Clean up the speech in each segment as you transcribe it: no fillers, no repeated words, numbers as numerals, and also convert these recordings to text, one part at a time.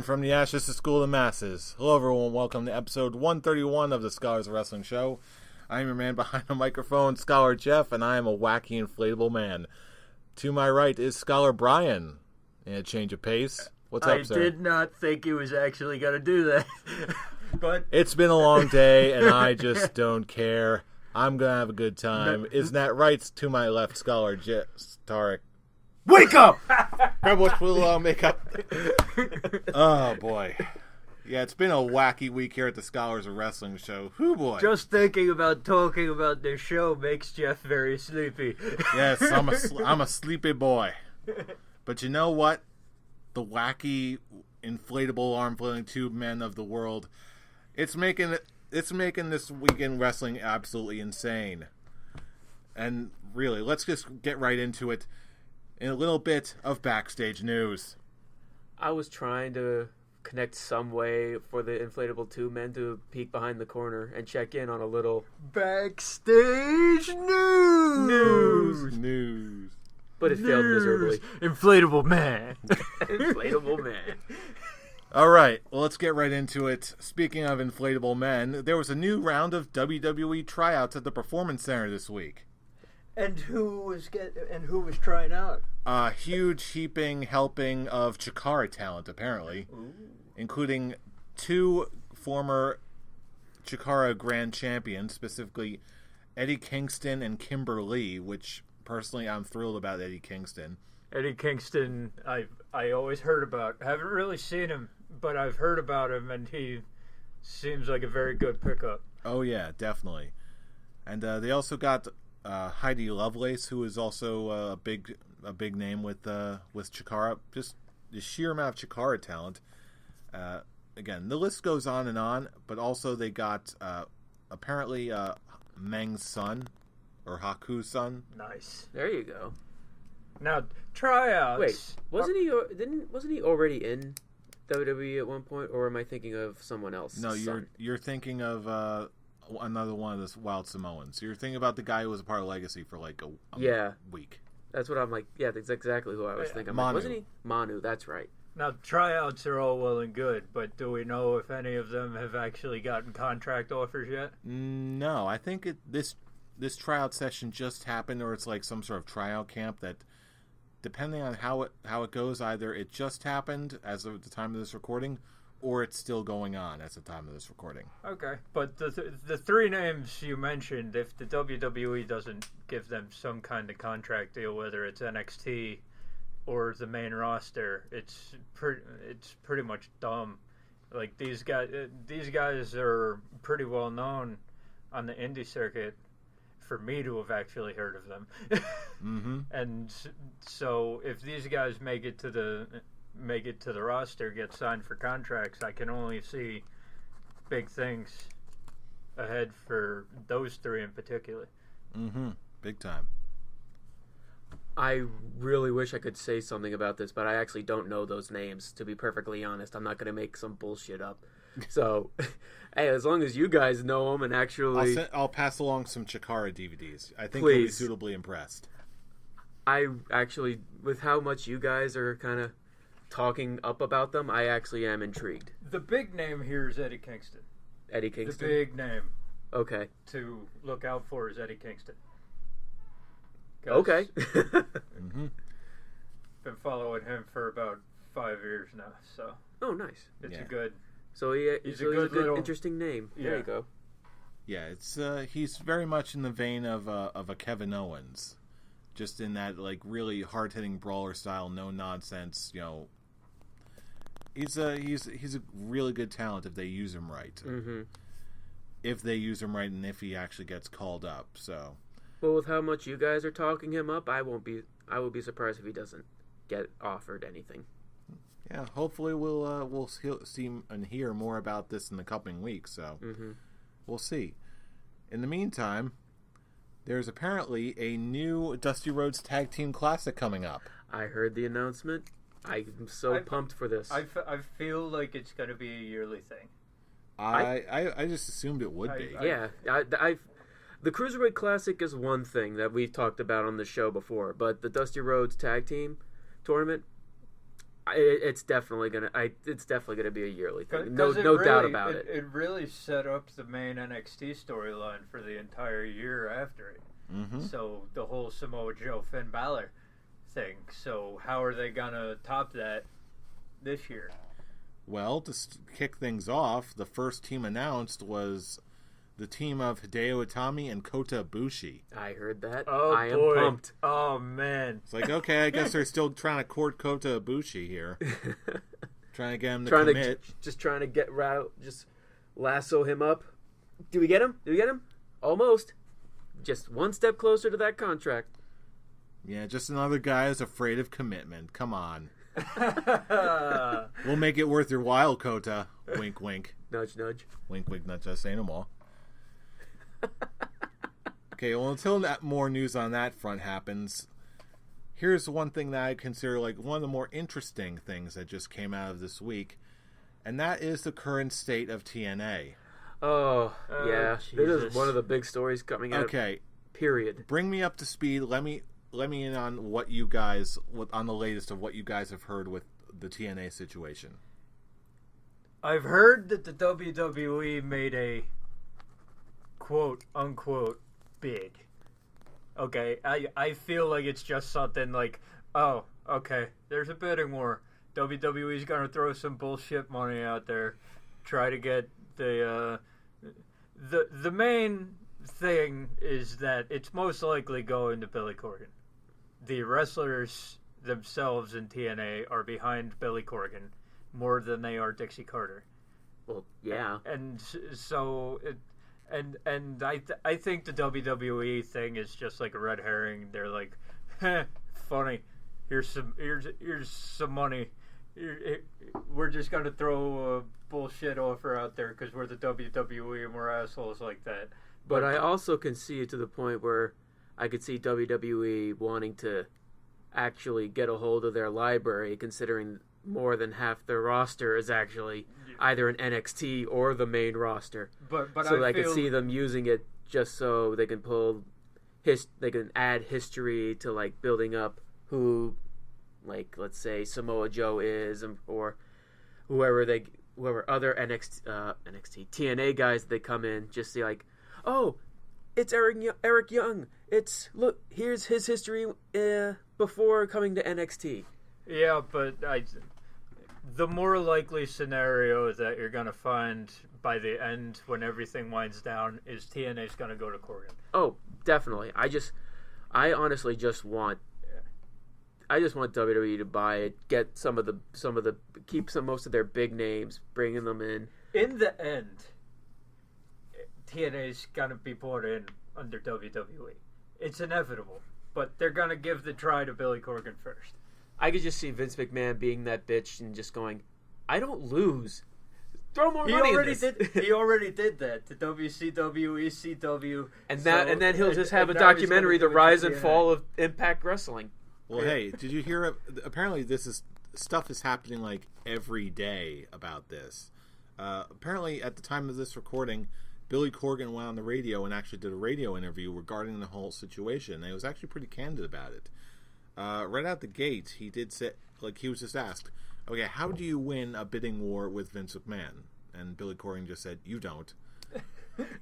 from the ashes to school the masses. Hello everyone, welcome to episode 131 of the Scholars of Wrestling Show. I am your man behind the microphone, Scholar Jeff, and I am a wacky inflatable man. To my right is Scholar Brian. In a change of pace. What's up, sir? I did not think he was actually going to do that. But it's been a long day, and I just don't care. I'm going to have a good time. Isn't that right? To my left, Scholar Tarek. Wake up! Rebel with makeup. Oh, boy. Yeah, it's been a wacky week here at the Scholars of Wrestling Show. Whoo, boy. Just thinking about talking about this show makes Jeff very sleepy. Yes, I'm a sleepy boy. But you know what? The wacky, inflatable arm-flailing tube men of the world, it's making this weekend wrestling absolutely insane. And really, let's just get right into it in a little bit of backstage news. I was trying to connect some way for the inflatable tube men to peek behind the corner and check in on a little backstage news. But it failed miserably. Inflatable man. Inflatable man. All right, well, let's get right into it. Speaking of inflatable men, there was a new round of WWE tryouts at the Performance Center this week. And who was trying out? A huge heaping helping of Chikara talent, apparently. Ooh. Including two former Chikara Grand Champions, specifically Eddie Kingston and Kimber Lee, which personally I'm thrilled about Eddie Kingston. Eddie Kingston, I always heard about. Haven't really seen him, but I've heard about him, and he seems like a very good pickup. Oh yeah, definitely. And they also got Heidi Lovelace, who is also a big name with Chikara. Just the sheer amount of Chikara talent. Again, the list goes on, but also they got apparently Meng's son, or Haku's son. Nice. There you go. Now tryouts. Wait, wasn't he already in WWE at one point, or am I thinking of someone else? No, you're thinking of another one of the Wild Samoans. You're thinking about the guy who was a part of Legacy for like a week. That's what I'm like. Yeah, that's exactly who I was thinking. Manu. Like, wasn't he? Manu, that's right. Now, tryouts are all well and good, but do we know if any of them have actually gotten contract offers yet? No, I think this tryout session just happened, or it's like some sort of tryout camp that, depending on how it goes, either it just happened as of the time of this recording, or it's still going on at the time of this recording. Okay, but the three names you mentioned, if the WWE doesn't give them some kind of contract deal, whether it's NXT or the main roster, it's pretty much dumb. Like these guys are pretty well known on the indie circuit for me to have actually heard of them. Mm-hmm. And so if these guys make it to the roster, get signed for contracts, I can only see big things ahead for those three in particular. Mm-hmm. Big time. I really wish I could say something about this, but I actually don't know those names, to be perfectly honest. I'm not going to make some bullshit up. So, hey, as long as you guys know them and actually... I'll pass along some Chikara DVDs. I think Please. you'll be suitably impressed. I actually, with how much you guys are kind of talking up about them, I actually am intrigued. The big name here is Eddie Kingston. Eddie Kingston? The big name Okay. to look out for is Eddie Kingston. Okay. Mm-hmm. Been following him for about 5 years now, so Oh, nice. it's Yeah. a good... So he's a good little... interesting name. Yeah. There you go. Yeah, it's he's very much in the vein of a Kevin Owens, just in that like really hard hitting brawler style, no nonsense. You know, he's a really good talent if they use him right. Mm-hmm. If they use him right, and if he actually gets called up. So, Well, with how much you guys are talking him up, I will be surprised if he doesn't get offered anything. yeah, hopefully we'll see and hear more about this in the coming weeks. So. Mm-hmm. We'll see. In the meantime, there's apparently a new Dusty Rhodes Tag Team Classic coming up. I heard the announcement. I'm so pumped for this. I feel like it's going to be a yearly thing. I just assumed it would be. Yeah, the Cruiserweight Classic is one thing that we've talked about on the show before, but the Dusty Rhodes Tag Team Tournament, It's definitely gonna be a yearly thing. No really, doubt about it. It really set up the main NXT storyline for the entire year after it. Mm-hmm. So the whole Samoa Joe Finn Balor thing. So how are they gonna top that this year? Well, to kick things off, the first team announced was the team of Hideo Itami and Kota Ibushi. I heard that. Oh, I am boy. pumped. Oh, man. It's like, okay, I guess they're still trying to court Kota Ibushi here. Trying to get him to trying commit. Just trying to just lasso him up. Do we get him? Almost. Just one step closer to that contract. Yeah, just another guy who's afraid of commitment. Come on. We'll make it worth your while, Kota. Wink, wink. Nudge, nudge. Wink, wink, not just say no more. Okay, well, until that more news on that front happens, here's one thing that I consider like one of the more interesting things that just came out of this week, and that is the current state of TNA. Oh, yeah. Jesus. This is one of the big stories coming out. Okay, Period. bring me up to speed. Let me in on what you guys, on the latest of what you guys have heard with the TNA situation. I've heard that the WWE made a quote-unquote bid. Okay, I feel like it's just something like, oh, okay, there's a bidding war. WWE's going to throw some bullshit money out there, try to get the main thing is that it's most likely going to Billy Corgan. The wrestlers themselves in TNA are behind Billy Corgan more than they are Dixie Carter. Well, yeah. And so I think the WWE thing is just like a red herring. They're like, funny. Here's some money. We're just gonna throw a bullshit offer out there because we're the WWE and we're assholes like that. But I also can see it to the point where I could see WWE wanting to actually get a hold of their library, considering more than half their roster is actually either an NXT or the main roster. But so I could see them using it just so they can they can add history to like building up who, like, let's say Samoa Joe is, or whoever other NXT TNA guys they come in, just see like, oh, it's Eric Young. Look, here's his history before coming to NXT. Yeah, but the more likely scenario that you're going to find by the end when everything winds down is TNA's going to go to Corgan. Oh, definitely. I honestly just want WWE to buy it, get keep most of their big names, bringing them in. In the end, TNA's going to be brought in under WWE. It's inevitable, but they're going to give the try to Billy Corgan first. I could just see Vince McMahon being that bitch and just going, I don't lose. Throw more money in this. He already did that to WCW, ECW. And then he'll just have a documentary, The Rise and Fall of Impact Wrestling. Well, hey, did you hear? Apparently, stuff is happening like every day about this. Apparently, at the time of this recording, Billy Corgan went on the radio and actually did a radio interview regarding the whole situation. And he was actually pretty candid about it. Right out the gate, he did say, like, he was just asked, okay, how do you win a bidding war with Vince McMahon? And Billy Corgan just said, you don't.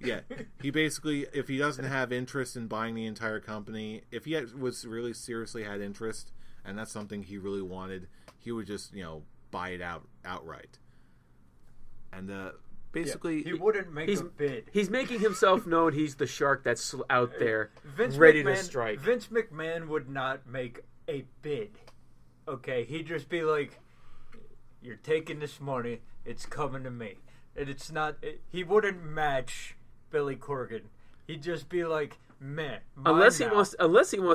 Yeah, he basically, if he doesn't have interest in buying the entire company, if he was really seriously had interest, and that's something he really wanted, he would just, buy it outright. And basically, he wouldn't make a bid. He's making himself known. He's the shark that's out there, ready to strike. Vince McMahon would not make a bid. Okay, he'd just be like, "You're taking this money. It's coming to me." And it's not. He wouldn't match Billy Corgan. He'd just be like, "Meh." Unless he wants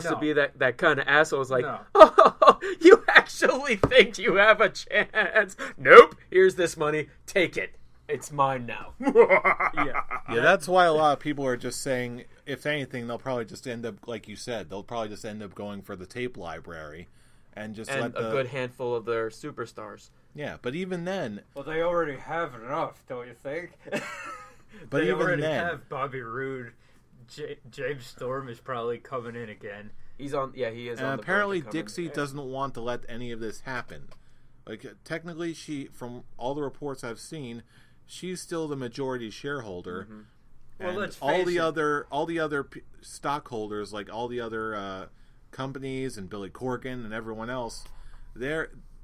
to be that kind of asshole. It's like, no. Oh, you actually think you have a chance? Nope. Here's this money. Take it. It's mine now. Yeah, that's why a lot of people are just saying, if anything, they'll probably just end up, like you said, they'll probably just end up going for the tape library and just let a good handful of their superstars. Yeah, but even then, well, they already have enough, don't you think? But they even already then, have Bobby Roode. James Storm is probably coming in again. He's on. Yeah, he is. And on the apparently, verge of coming. Dixie doesn't want to let any of this happen. Like, technically, from all the reports I've seen, she's still the majority shareholder. Mm-hmm. And well, let's face all the other stockholders, like all the other companies and Billy Corgan and everyone else,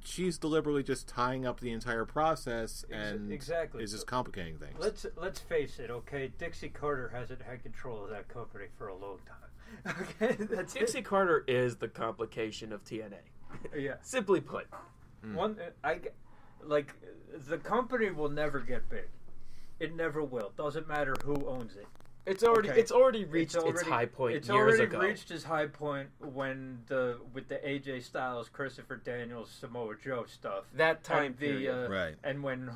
she's deliberately just tying up the entire process and exactly. is just complicating things. Let's face it, okay? Dixie Carter hasn't had control of that company for a long time. Okay, Dixie Carter is the complication of TNA. Yeah. Simply put. The company will never get big. It never will. Doesn't matter who owns it. It's already reached its high point it's years already ago. reached its high point with the AJ Styles, Christopher Daniels, Samoa Joe stuff. That time and period. Right. And when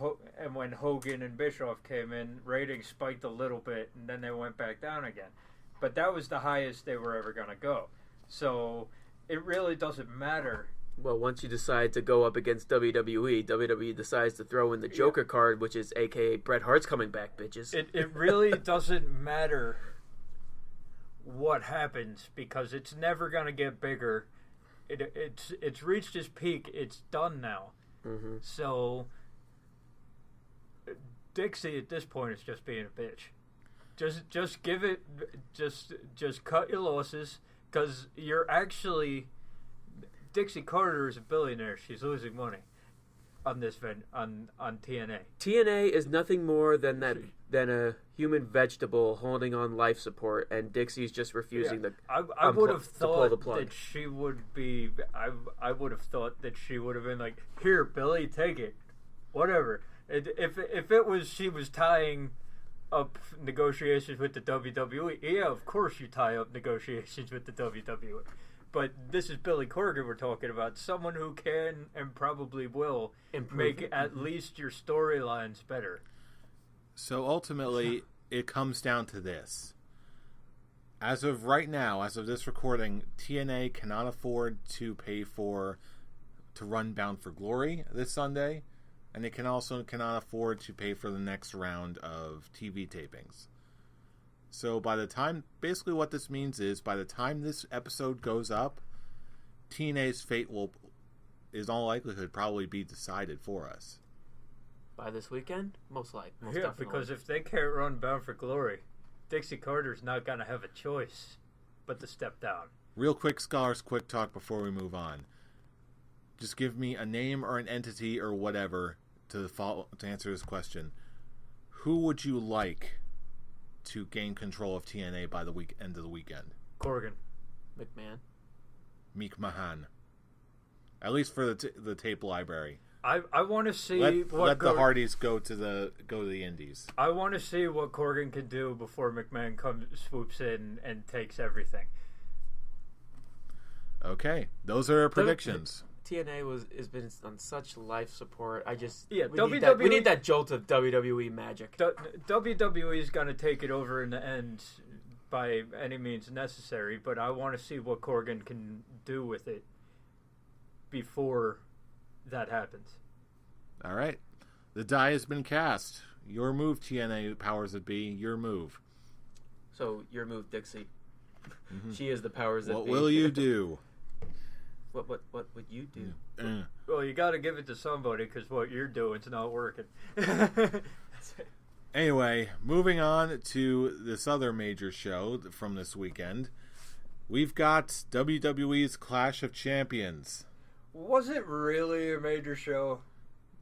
Hogan and Bischoff came in, ratings spiked a little bit, and then they went back down again. But that was the highest they were ever going to go. So it really doesn't matter. Well, once you decide to go up against WWE decides to throw in the Joker card, which is a.k.a. Bret Hart's coming back, bitches. It really doesn't matter what happens because it's never going to get bigger. It's reached its peak. It's done now. Mm-hmm. So Dixie at this point is just being a bitch. Just give it. Just cut your losses because you're actually. Dixie Carter is a billionaire. She's losing money on this on TNA. TNA is nothing more than a human vegetable holding on life support, and Dixie's just refusing to. I would have to pull the thought plug. that she would be. I would have thought that she would have been like, "Here, Billy, take it, whatever." If it was she was tying up negotiations with the WWE, yeah, of course you tie up negotiations with the WWE. But this is Billy Corgan we're talking about. Someone who can and probably will make at least your storylines better. So ultimately, it comes down to this. As of right now, as of this recording, TNA cannot afford to pay to run Bound for Glory this Sunday, and it cannot afford to pay for the next round of TV tapings. So basically what this means is, by the time this episode goes up, TNA's fate is in all likelihood probably be decided for us. By this weekend? Most likely. Yeah, because if they can't run Bound for Glory, Dixie Carter's not going to have a choice but to step down. Real quick, Scholars Quick Talk before we move on. Just give me a name or an entity or whatever to answer this question. Who would you like to gain control of TNA by the end of the weekend? Corgan. McMahon. Meek Mahan. At least for the tape library. I want to see let the Hardys go to the Indies. I want to see what Corgan can do before McMahon swoops in and takes everything. Okay, those are our predictions. TNA has been on such life support. WWE we need that jolt of WWE magic. WWE is going to take it over in the end by any means necessary, but I want to see what Corgan can do with it before that happens. All right, the die has been cast. Your move, TNA powers that be. Your move. So your move, Dixie. Mm-hmm. She is the powers that be. What will you do? What would you do? Well, you got to give it to somebody because what you're doing is not working. Anyway, moving on to this other major show from this weekend, we've got WWE's Clash of Champions. Was it really a major show?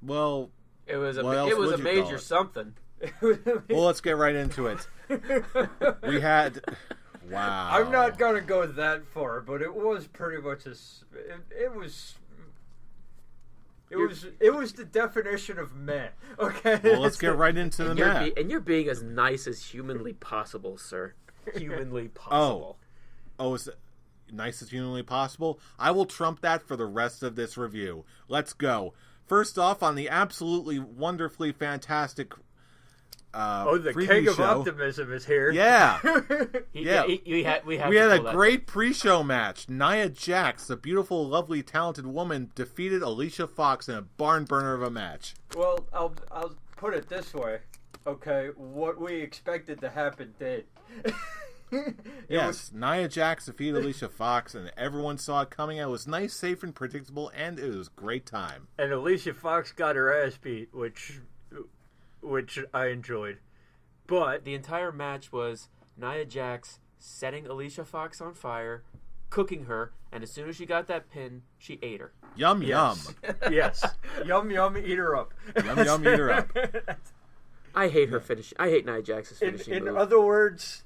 Well, it was a major something. Well, let's get right into it. We had. Wow. I'm not going to go that far, but it was pretty much it was the definition of meh. Okay. Well, let's get right into the meh. And you're being as nice as humanly possible, sir. Humanly possible. Oh, is it nice as humanly possible? I will trump that for the rest of this review. Let's go. First off, on the absolutely wonderfully fantastic the king of optimism is here. Yeah. We had a great pre-show match. Nia Jax, the beautiful, lovely, talented woman, defeated Alicia Fox in a barn burner of a match. Well, I'll put it this way. Okay, what we expected to happen did. Yes, Nia Jax defeated Alicia Fox, and everyone saw it coming. It was nice, safe, and predictable, and it was a great time. And Alicia Fox got her ass beat, which I enjoyed. But The entire match was Nia Jax setting Alicia Fox on fire, cooking her, and as soon as she got that pin, she ate her. Yum, yes, yes, yum yum, eat her up. yum. Yum, eat her up. I hate her finish. I hate Nia Jax's finishing In move. other words,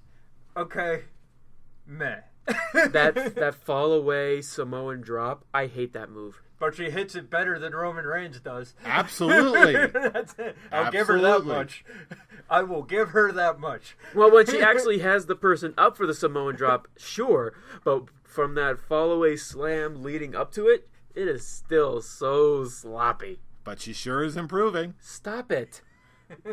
okay, meh. that fall away Samoan drop, I hate that move. But she hits it better than Roman Reigns does. Absolutely. That's it. I'll give her that much. I will give her that much. Well, when she actually has the person up for the Samoan drop, sure. But from that fall away slam leading up to it, it is still so sloppy. But she sure is improving. Stop it.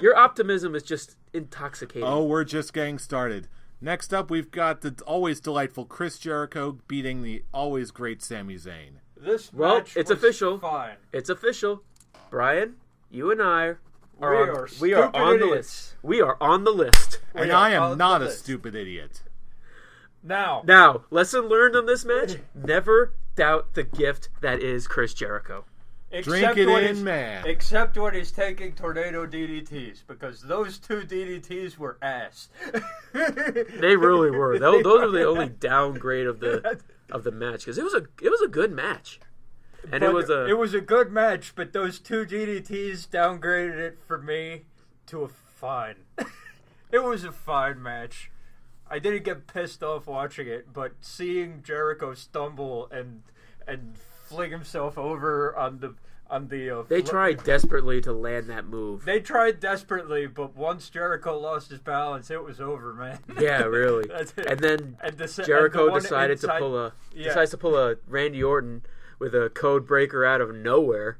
Your optimism is just intoxicating. Oh, we're just getting started. Next up, we've got the always delightful Chris Jericho beating the always great Sami Zayn. This Well, match it's was official. Fine. It's official. Brian, you and I We are on the idiots. list. We are on the list. And We I are am on not the a list. stupid idiot. Now, lesson learned on this match, never doubt the gift that is Chris Jericho. Drink it when in, he's- man. Except when he's taking tornado DDTs, because those 2 DDTs were ass. They really were. Those were the only downgrade of the match, because it was a good match. And But it was a good match, but those 2 DDTs downgraded it for me to a fine. It was a fine match. I didn't get pissed off watching it, but seeing Jericho stumble and fling himself over on the they tried desperately to land that move. They tried desperately, but once Jericho lost his balance, it was over, man. Yeah, really. That's it. And then And the Jericho one decided inside- to pull a Randy Orton with a code breaker out of nowhere.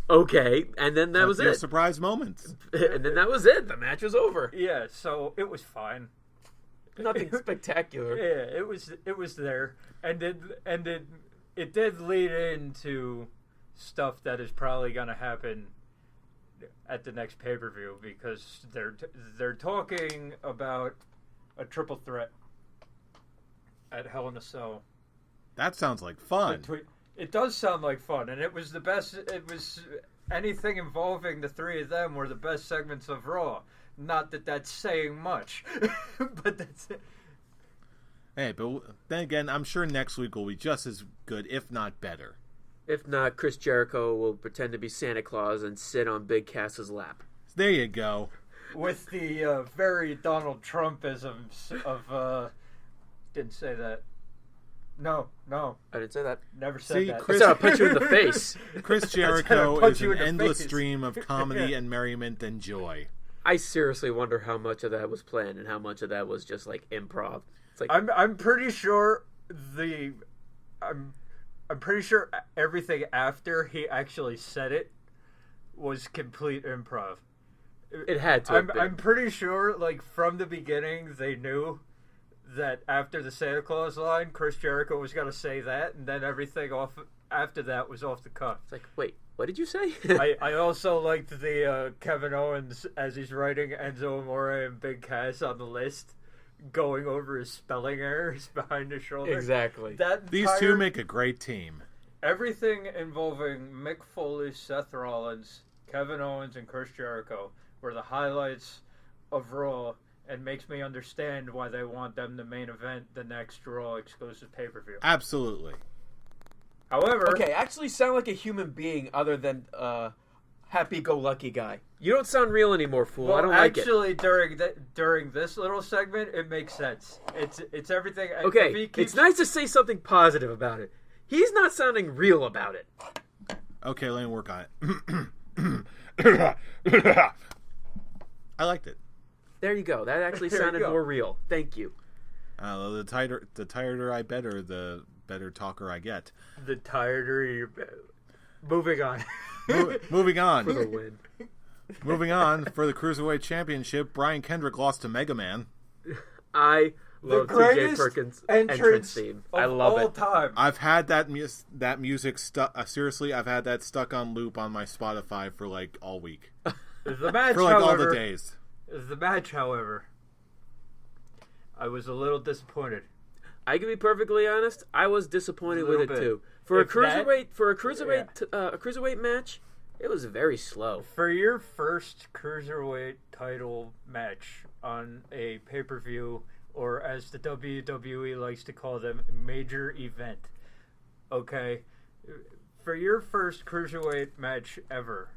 Okay, and then that was Your it. surprise moment. And then that was it. The match was over. Yeah, so it was fine. Nothing spectacular. Yeah, it was there, and it did lead into stuff that is probably going to happen at the next pay-per-view, because they're talking about a triple threat at Hell in a Cell. That sounds like fun. It does sound like fun, and it was the best. It was anything involving the 3 of them were the best segments of Raw. Not that that's saying much, but that's it. Hey, but then again, I'm sure next week will be just as good, if not better. If not, Chris Jericho will pretend to be Santa Claus and sit on Big Cass's lap. There you go. With the very Donald Trumpisms of didn't say that. No, I didn't say that. never said See, that. Chris- I said I'll punch you in the face. Chris gonna Jericho punch is you an in the endless face. stream of comedy and merriment and joy. I seriously wonder how much of that was planned and how much of that was just like improv. It's like I'm pretty sure I'm pretty sure everything after he actually said it was complete improv. it had to. have been. I'm pretty sure, like, from the beginning, they knew that after the Santa Claus line, Chris Jericho was going to say that, and then everything after that was off the cuff. It's like, wait, what did you say? I also liked the Kevin Owens, as he's writing Enzo Amore and Big Cass on the list, going over his spelling errors behind his shoulder. Exactly. These two make a great team. Everything involving Mick Foley, Seth Rollins, Kevin Owens, and Chris Jericho were the highlights of Raw, and makes me understand why they want them to main event the next Raw exclusive pay-per-view. Absolutely. However, Okay, actually sound like a human being other than happy-go-lucky guy. You don't sound real anymore, fool. well, I don't like it. actually, during this little segment, it makes sense. It's everything. If he Okay, keeps, it's nice to say something positive about it. He's not sounding real about it. Okay, let me work on it. I liked it. There you go. That actually There you sounded go. more real. Thank you. The tighter I better, the better talker I get. The tireder you're... Moving on. Moving on. For the win. Moving on, for the Cruiserweight Championship, Brian Kendrick lost to Mega Man. I The love TJ greatest Perkins' entrance theme. of I love all it. time. I've had that music stuck. Seriously, I've had that stuck on loop on my Spotify for like all week. The match, For like all however, the days. The match, however, I was a little disappointed. I can be perfectly honest. I was disappointed with it bit. too. For a If that- cruiserweight match, it was very slow. For your first cruiserweight title match on a pay-per-view, or as the WWE likes to call them, major event, okay? For your first cruiserweight match ever,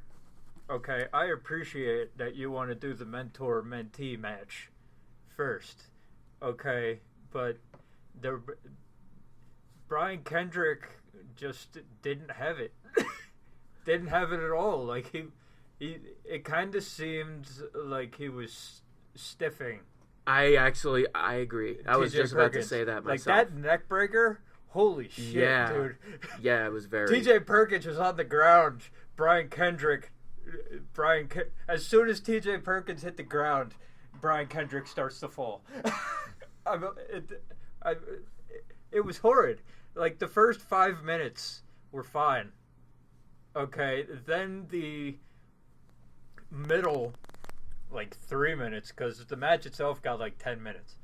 okay, I appreciate that you want to do the mentor-mentee match first, okay? But Brian Kendrick just didn't have it. Didn't have it at all. Like it kind of seemed like he was stiffing. I agree. I was TJ just about to Perkins. say that Like myself. that neck breaker. Holy shit, Yeah. dude. Yeah, it was very. TJ Perkins was on the ground. As soon as TJ Perkins hit the ground, Brian Kendrick starts to fall. It was horrid. Like the first 5 minutes were fine. Okay, then the middle, like 3 minutes, because the match itself got like 10 minutes.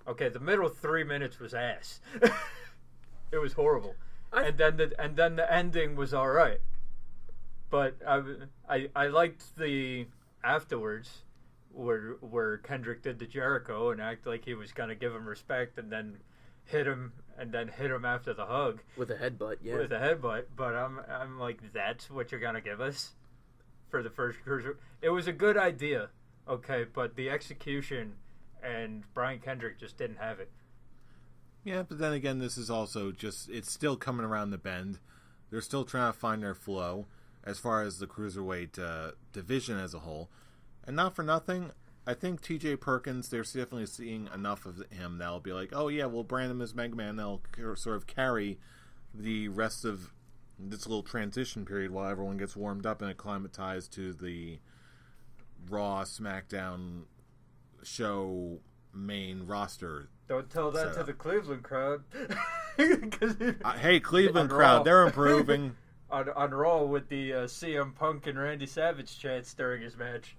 Okay, the middle 3 minutes was ass. It was horrible, and then the ending was all right. But I liked the afterwards, where Kendrick did the Jericho and act like he was gonna give him respect, and then hit him after the hug with a headbutt. Yeah, with a headbutt. But I'm like, that's what you're gonna give us for the first cruiser? It was a good idea, okay, but the execution and Brian Kendrick just didn't have it. Yeah, but then again, this is also just, it's still coming around the bend. They're still trying to find their flow as far as the cruiserweight division as a whole. And not for nothing, I think TJ Perkins, they're definitely seeing enough of him that'll be like, oh yeah, we'll brand him as Mega Man. That'll sort of carry the rest of this little transition period while everyone gets warmed up and acclimatized to the Raw, SmackDown show main roster. Don't tell that to the Cleveland crowd. Hey, Cleveland crowd, they're improving. On Raw with the CM Punk and Randy Savage chants during his match.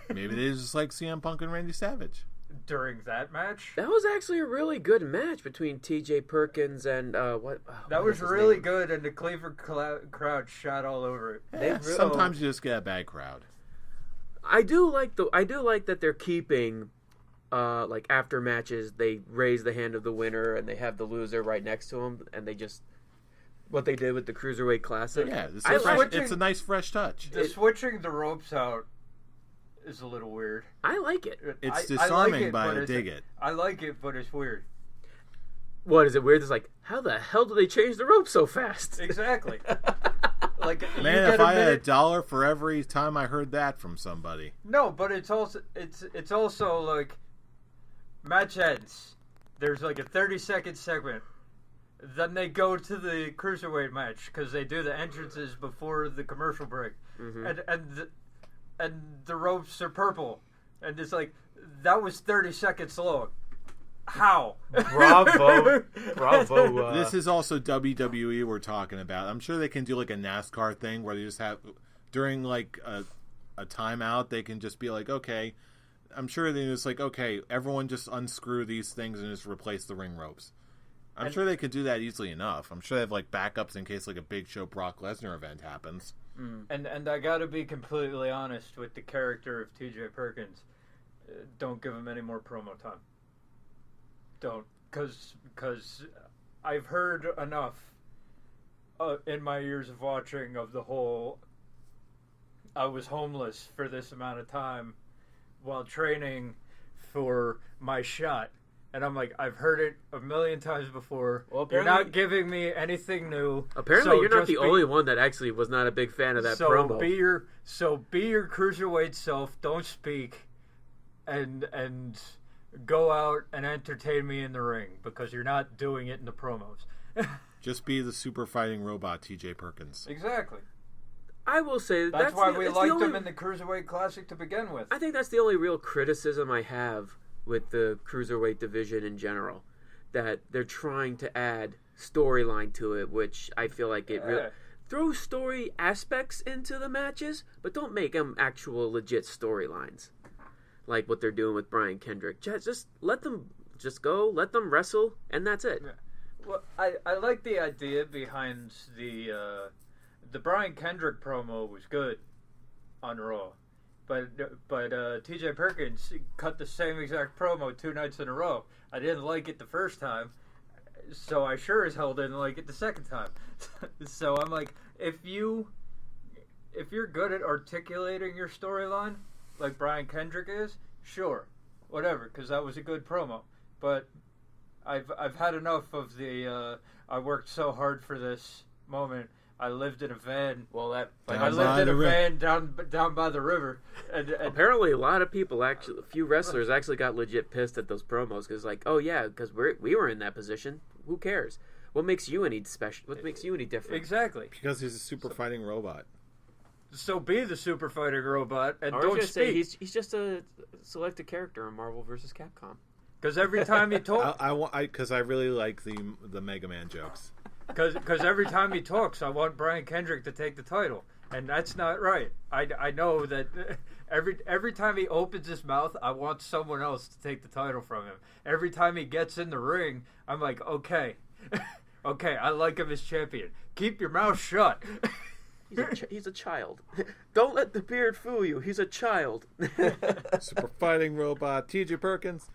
Maybe they just like CM Punk and Randy Savage. During that match? That was actually a really good match between TJ Perkins and what? That was really good, and the Cleveland crowd shot all over it. Yeah, sometimes you just get a bad crowd. I do like that they're keeping like after matches they raise the hand of the winner and they have the loser right next to him, and they just what they did with the Cruiserweight Classic. Yeah, it's a nice fresh touch. Switching the ropes out is a little weird. I like it. It's disarming, but I dig it. I like it, but it's weird. What is it weird? It's like, how the hell do they change the rope so fast? Exactly. Like, man, if I had $1 for every time I heard that from somebody. No, but it's also like match ends. There's like a 30-second segment. Then they go to the cruiserweight match because they do the entrances before the commercial break, and the ropes are purple, and it's like that was 30 seconds long. How? Bravo. This is also WWE we're talking about. I'm sure they can do like a NASCAR thing where they just have during like a timeout they can just be like, okay, I'm sure they just like, okay, everyone just unscrew these things and just replace the ring ropes. I'm sure they could do that easily enough. I'm sure they have like backups in case like a Big Show Brock Lesnar event happens. And I got to be completely honest with the character of TJ Perkins. Don't give him any more promo time. Don't, because I've heard enough in my years of watching of the whole I was homeless for this amount of time while training for my shot. And I'm like, I've heard it a million times before. Well, you're not giving me anything new. Apparently, you're not the only one that actually was not a big fan of that promo. Be your cruiserweight self. Don't speak, and go out and entertain me in the ring because you're not doing it in the promos. Just be the super fighting robot, TJ Perkins. Exactly. I will say that's why we liked him in the Cruiserweight Classic to begin with. I think that's the only real criticism I have with the Cruiserweight division in general, that they're trying to add storyline to it, which I feel like it really throws story aspects into the matches, but don't make them actual legit storylines, like what they're doing with Brian Kendrick. Just let them Just go, let them wrestle, and that's it. Yeah. Well, I like the idea behind the Brian Kendrick promo was good on Raw, but T.J. Perkins cut the same exact promo 2 nights in a row. I didn't like it the first time, so I sure as hell didn't like it the second time. So I'm like, if you're good at articulating your storyline, like Brian Kendrick is, sure, whatever, because that was a good promo. But I've had enough of the I worked so hard for this moment. I lived in a van. Well, I lived in a van down by the river. And apparently, a lot of people a few wrestlers actually got legit pissed at those promos because, like, oh yeah, because we were in that position. Who cares? What makes you any special? What makes you any different? Exactly. Because he's a super fighting robot. So be the super fighting robot and I was don't gonna say speak. he's just a selected character in Marvel vs. Capcom. Because every time he talks, because I really like the Mega Man jokes. Because every time he talks, I want Brian Kendrick to take the title, and that's not right. I know that every time he opens his mouth, I want someone else to take the title from him. Every time he gets in the ring, I'm like, okay, okay, I like him as champion. Keep your mouth shut. He's a child. Don't let the beard fool you. He's a child. Super fighting robot, T.J. Perkins.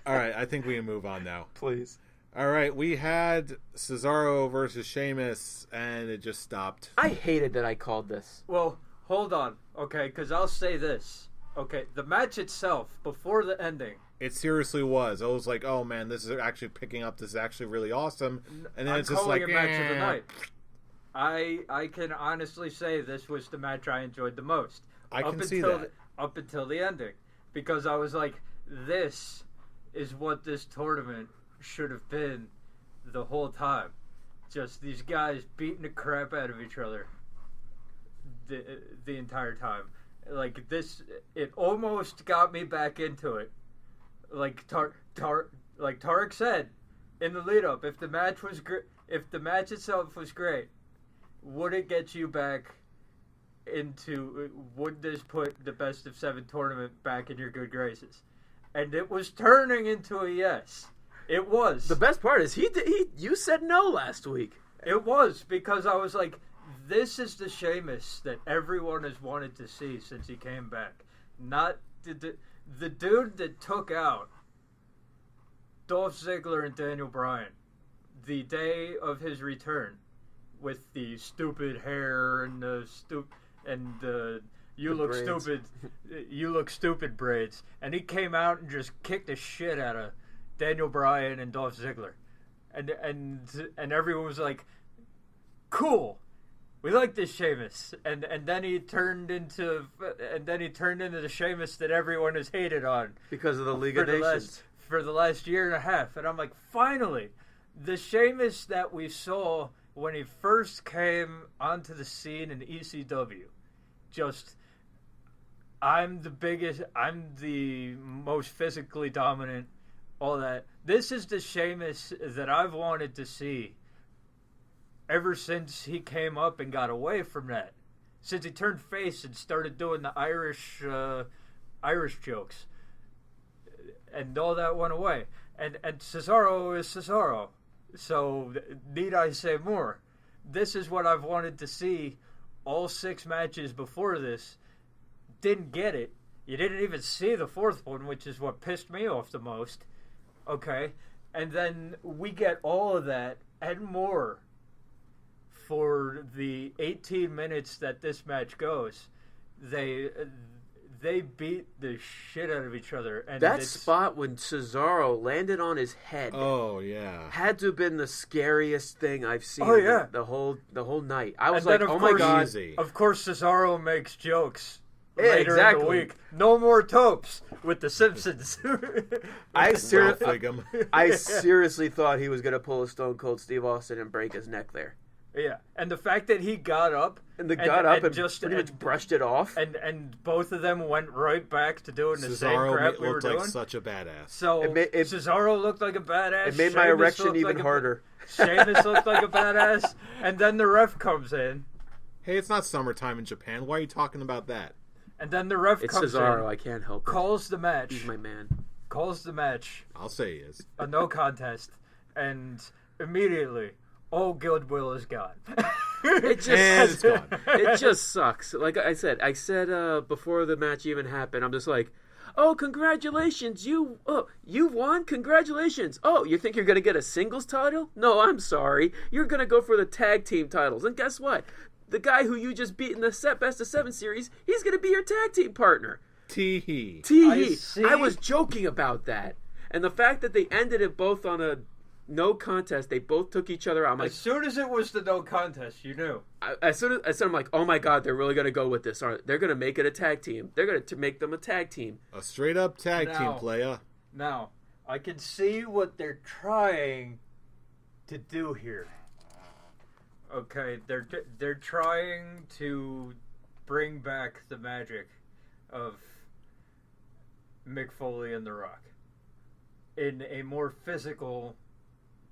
All right, I think we can move on now. Please. All right, we had Cesaro versus Sheamus, and it just stopped. I hated that I called this. Well, hold on, okay, because I'll say this. Okay, the match itself, before the ending. It seriously was. I was like, oh man, this is actually picking up. This is actually really awesome. And then I'm it's just like, calling it match of the night. I can honestly say this was the match I enjoyed the most. I can see that. Up until the ending. Because I was like, this is what this tournament should have been the whole time. Just these guys beating the crap out of each other the entire time. Like this, it almost got me back into it. Like like Tarek said in the lead up, if the match was if the match itself was great, would it get you back into? Would this put the best of 7 tournament back in your good graces? And it was turning into a yes. It was. The best part is you said no last week. It was, because I was like, this is the Sheamus that everyone has wanted to see since he came back. Not the dude that took out Dolph Ziggler and Daniel Bryan the day of his return with the stupid hair and the you look braids. Stupid you look stupid braids, and he came out and just kicked the shit out of Daniel Bryan and Dolph Ziggler, and everyone was like, cool, we like this Sheamus, and then he turned into the Sheamus that everyone has hated on because of the League of Nations for the last year and a half. And I'm like, finally, the Sheamus that we saw when he first came onto the scene in ECW. Just, I'm the most physically dominant, all that. This is the Sheamus that I've wanted to see ever since he came up and got away from that. Since he turned face and started doing the Irish jokes. And all that went away. And Cesaro is Cesaro. So, need I say more? This is what I've wanted to see all 6 matches before this. Didn't get it. You didn't even see the 4th one, which is what pissed me off the most. Okay? And then we get all of that and more for the 18 minutes that this match goes. They beat the shit out of each other. And that spot when Cesaro landed on his head. Oh yeah, had to have been the scariest thing I've seen. Oh yeah, the whole night. I was and like, oh my god. Of course, Cesaro makes jokes. Yeah, later exactly. in the week. No more topes with the Simpsons. I seriously thought he was going to pull a Stone Cold Steve Austin and break his neck there. Yeah, and the fact that he got up and just pretty much brushed it off, and both of them went right back to doing the Cesaro same crap we were doing. Looked like such a badass. So Cesaro looked like a badass. It made my erection even harder. Sheamus looked like a badass, and then the ref comes in. Hey, it's not summertime in Japan. Why are you talking about that? And then the ref comes Cesaro, in. I can't help it. Calls the match. He's my man. calls the match I'll say he is. a no contest, and immediately all goodwill is gone. It just And it's gone. It just sucks. Like I said before the match even happened, I'm just like, oh, congratulations, you won, congratulations. Oh, you think you're gonna get a singles title? No, I'm sorry, you're gonna go for the tag team titles. And guess what? The guy who you just beat in the best of 7 series, he's gonna be your tag team partner. Tee-hee. I was joking about that, and the fact that they ended it both on a no contest, they both took each other out. I'm like, As soon as it was the no contest, you knew. as soon as I'm like, oh my god, they're really gonna go with this. They're gonna make it a tag team. They're gonna make them a tag team. A straight up tag team player. Now, I can see what they're trying to do here. Okay, they're trying to bring back the magic of Mick Foley and The Rock in a more physical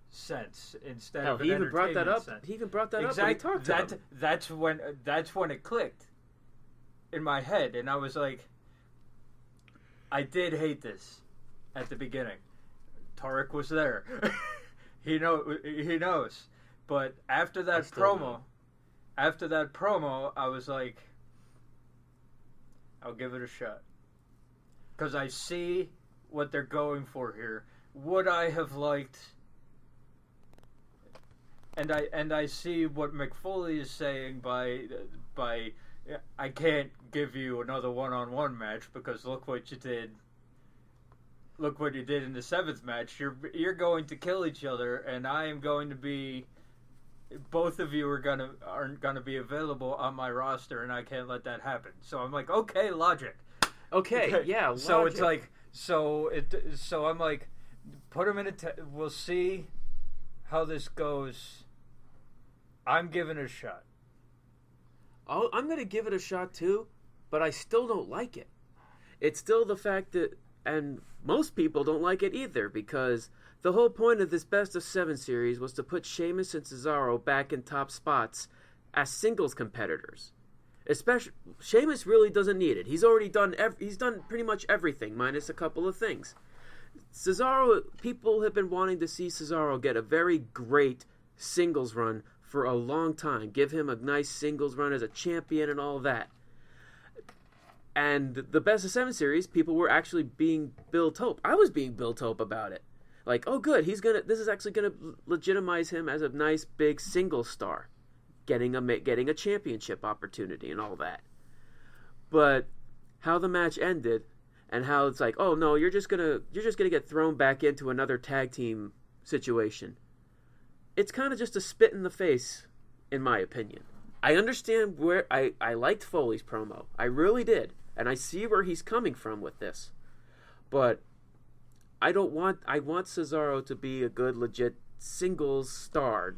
sense instead of an he even brought that up. sense. He even brought that Exactly. up when he talked to him. That's when it clicked in my head, and I was like, I did hate this at the beginning. Tarek was there. He knows. But after that promo, I was like, I'll give it a shot. Because I see what they're going for here. Would I have liked... And I see what Mick Foley is saying by I can't give you another one-on-one match because look what you did. Look what you did in the 7th match. You're going to kill each other, and I am going to be... Both of you aren't gonna be available on my roster, and I can't let that happen. So I'm like, okay, logic. Okay, yeah. Logic. So it's like, so I'm like, put him in we'll see how this goes. I'm giving it a shot. I'm gonna give it a shot too, but I still don't like it. It's still the fact that, and most people don't like it either, because the whole point of this best of 7 series was to put Sheamus and Cesaro back in top spots as singles competitors. Especially, Sheamus really doesn't need it. He's already done. He's done pretty much everything, minus a couple of things. Cesaro, people have been wanting to see Cesaro get a very great singles run for a long time. Give him a nice singles run as a champion and all that. And the best of 7 series, people were actually being built hope. I was being built hope about it. Like, oh good, this is actually gonna legitimize him as a nice big single star, getting a championship opportunity and all that. But how the match ended, and how it's like, oh no, you're just gonna get thrown back into another tag team situation. It's kind of just a spit in the face, in my opinion. I understand where I liked Foley's promo, I really did, and I see where he's coming from with this, but I want Cesaro to be a good, legit singles star.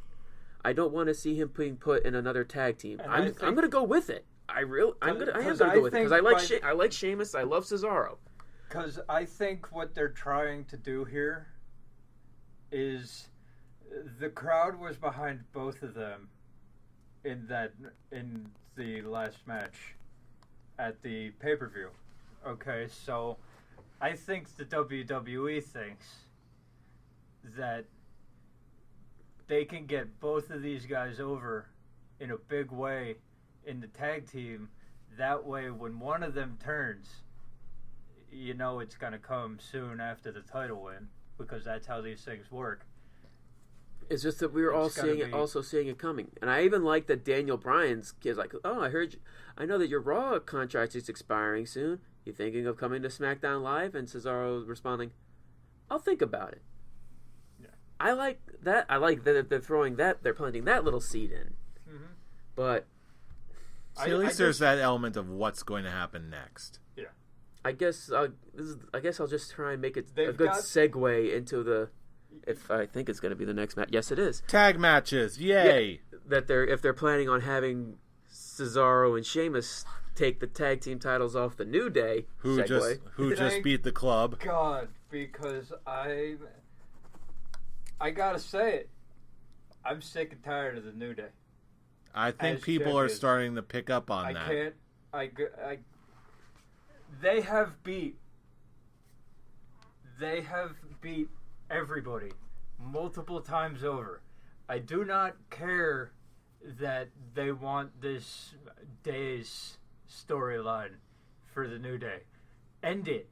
I don't want to see him being put in another tag team. I'm going to go with it. I am going to go with it because I like Sheamus. I love Cesaro. Because I think what they're trying to do here is the crowd was behind both of them in the last match at the pay-per-view. Okay, so I think the WWE thinks that they can get both of these guys over in a big way in the tag team. That way, when one of them turns, you know it's going to come soon after the title win, because that's how these things work. It's just that we were all seeing it coming. And I even like that Daniel Bryan's kid's like, oh, I know that your Raw contract is expiring soon. You thinking of coming to SmackDown Live? And Cesaro responding, I'll think about it. Yeah. I like that. I like that they're they're planting that little seed in. Mm-hmm. But at least there's that element of what's going to happen next. Yeah. I guess I'll just try and make it a good segue into the. If I think it's going to be the next match. Yes, it is. Tag matches. Yay. Yeah, that if they're planning on having Cesaro and Sheamus take the tag team titles off the New Day. Who just beat the club. God, because I gotta say it. I'm sick and tired of the New Day. I think people are starting to pick up on that. They have beat They have beat everybody multiple times over. I do not care that they want this day's storyline for the New Day. End it.